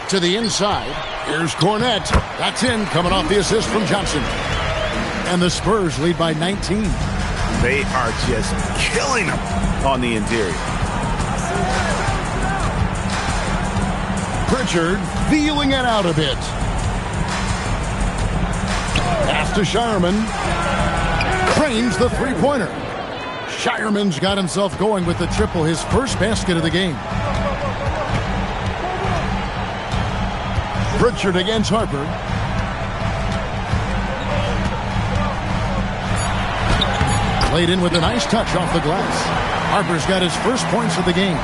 To the inside. Here's Cornett. That's in, coming off the assist from Johnson. And the Spurs lead by 19. They are just killing them on the interior. Pritchard feeling it out a bit. Pass to Shireman. Cranes the three-pointer. Shireman's got himself going with the triple, his first basket of the game. Pritchard against Harper. Played in with a nice touch off the glass. Harper's got his first points of the game.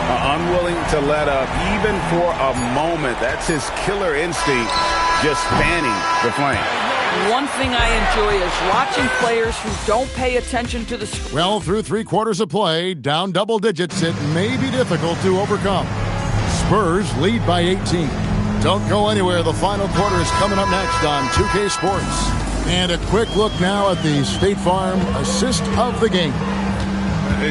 Unwilling to let up even for a moment. That's his killer instinct, just fanning the flame. One thing I enjoy is watching players who don't pay attention to the score. Well, through 3 quarters of play, down double digits, it may be difficult to overcome. Spurs lead by 18. Don't go anywhere. The final quarter is coming up next on 2K Sports. And a quick look now at the State Farm assist of the game.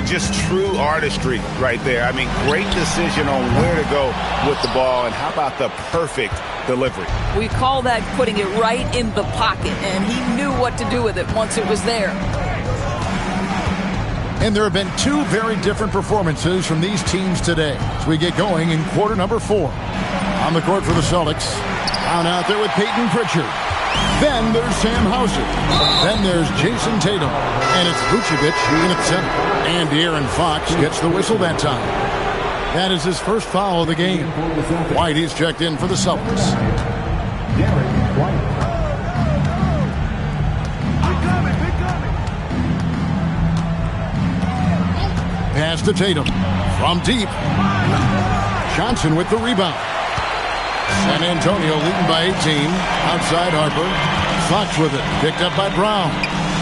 Just true artistry right there. I mean, great decision on where to go with the ball, and how about the perfect delivery? We call that putting it right in the pocket, and he knew what to do with it once it was there. And there have been 2 very different performances from these teams today as we get going in quarter number 4. On the court for the Celtics. Down out there with Peyton Pritchard. Then there's Sam Hauser. Then there's Jason Tatum. And it's Vucevic in at center. And De'Aaron Fox gets the whistle that time. That is his first foul of the game. White is checked in for the Celtics. Pass to Tatum. From deep. Johnson with the rebound. San Antonio leading by 18. Outside Harper. Fox with it. Picked up by Brown.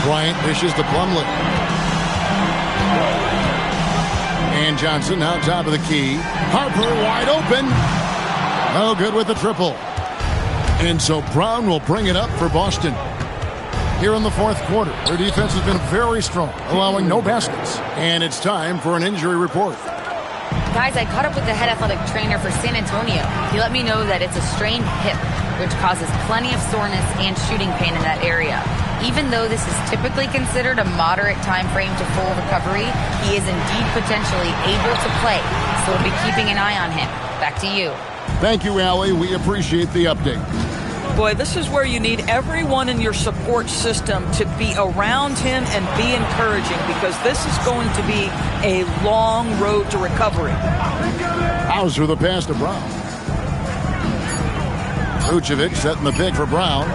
Bryant dishes to Plumlee. And Johnson now top of the key. Harper wide open. No good with the triple. And so Brown will bring it up for Boston. Here in the fourth quarter, their defense has been very strong, allowing no baskets. And it's time for an injury report. Guys, I caught up with the head athletic trainer for San Antonio. He let me know that it's a strained hip, which causes plenty of soreness and shooting pain in that area. Even though this is typically considered a moderate time frame to full recovery, he is indeed potentially able to play. So we'll be keeping an eye on him. Back to you. Thank you, Allie. We appreciate the update. Boy, this is where you need everyone in your support system to be around him and be encouraging, because this is going to be a long road to recovery. Hauser the pass to Brown. Vucevic setting the pick for Brown.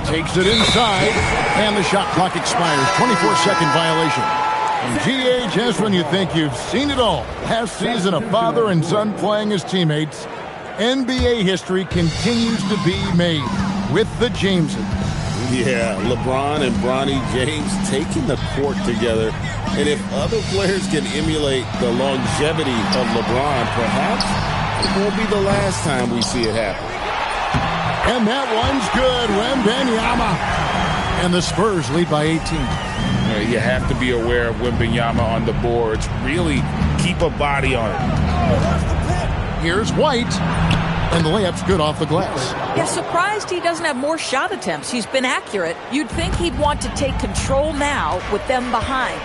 Takes it inside, and the shot clock expires. 24-second violation. And GHS, when you think you've seen it all. Last season, a father and son playing as teammates. NBA history continues to be made with the Jamesons. Yeah, LeBron and Bronny James taking the court together. And if other players can emulate the longevity of LeBron, perhaps it won't be the last time we see it happen. And that one's good. Wembanyama. And the Spurs lead by 18. You have to be aware of Wembanyama on the boards. Really keep a body on it. Here's White, and the layup's good off the glass. Yeah, surprised he doesn't have more shot attempts. He's been accurate. You'd think he'd want to take control now with them behind.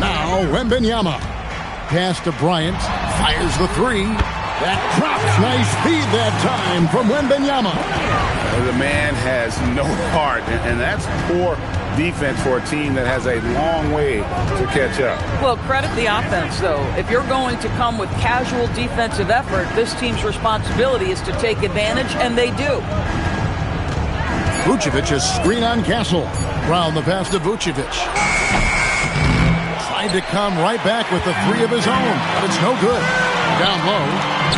Now, Wembanyama. Pass to Bryant. Fires the three. That drops. Nice feed that time from Wembanyama. The man has no heart, and that's poor defense for a team that has a long way to catch up. Well, credit the offense, though. If you're going to come with casual defensive effort, this team's responsibility is to take advantage, and they do. Vucevic is screen on Castle. Brown the pass to Vucevic. Tried to come right back with the three of his own, but it's no good. Down low,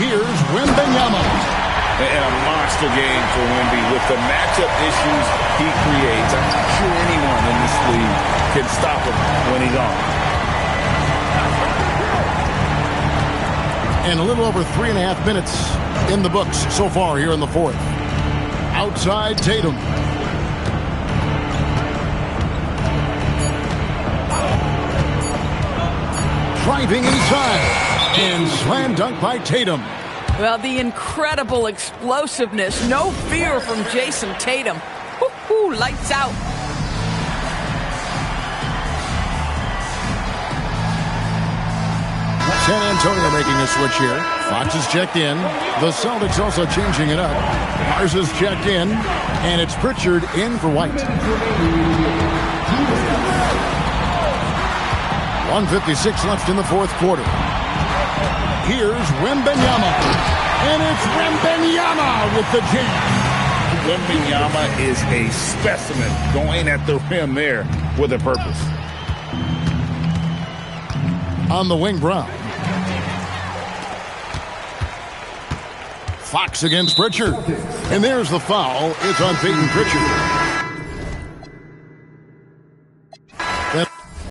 here's Wembanyama. And a monster game for Wemby with the matchup issues he creates. I'm not sure anyone in this league can stop him when he's on. And a little over 3.5 minutes in the books so far here in the fourth. Outside Tatum. Driving inside. And slam dunk by Tatum. Well, the incredible explosiveness, no fear from Jason Tatum. Woo-hoo, lights out. San Antonio making a switch here. Fox is checked in. The Celtics also changing it up. Mars is checked in. And it's Pritchard in for White. 1:56 left in the fourth quarter. Here's Wembanyama. And it's Wembanyama with the jam. Wembanyama is a specimen going at the rim there with a purpose. On the wing, Brown. Fox against Pritchard. And there's the foul. It's on Peyton Pritchard.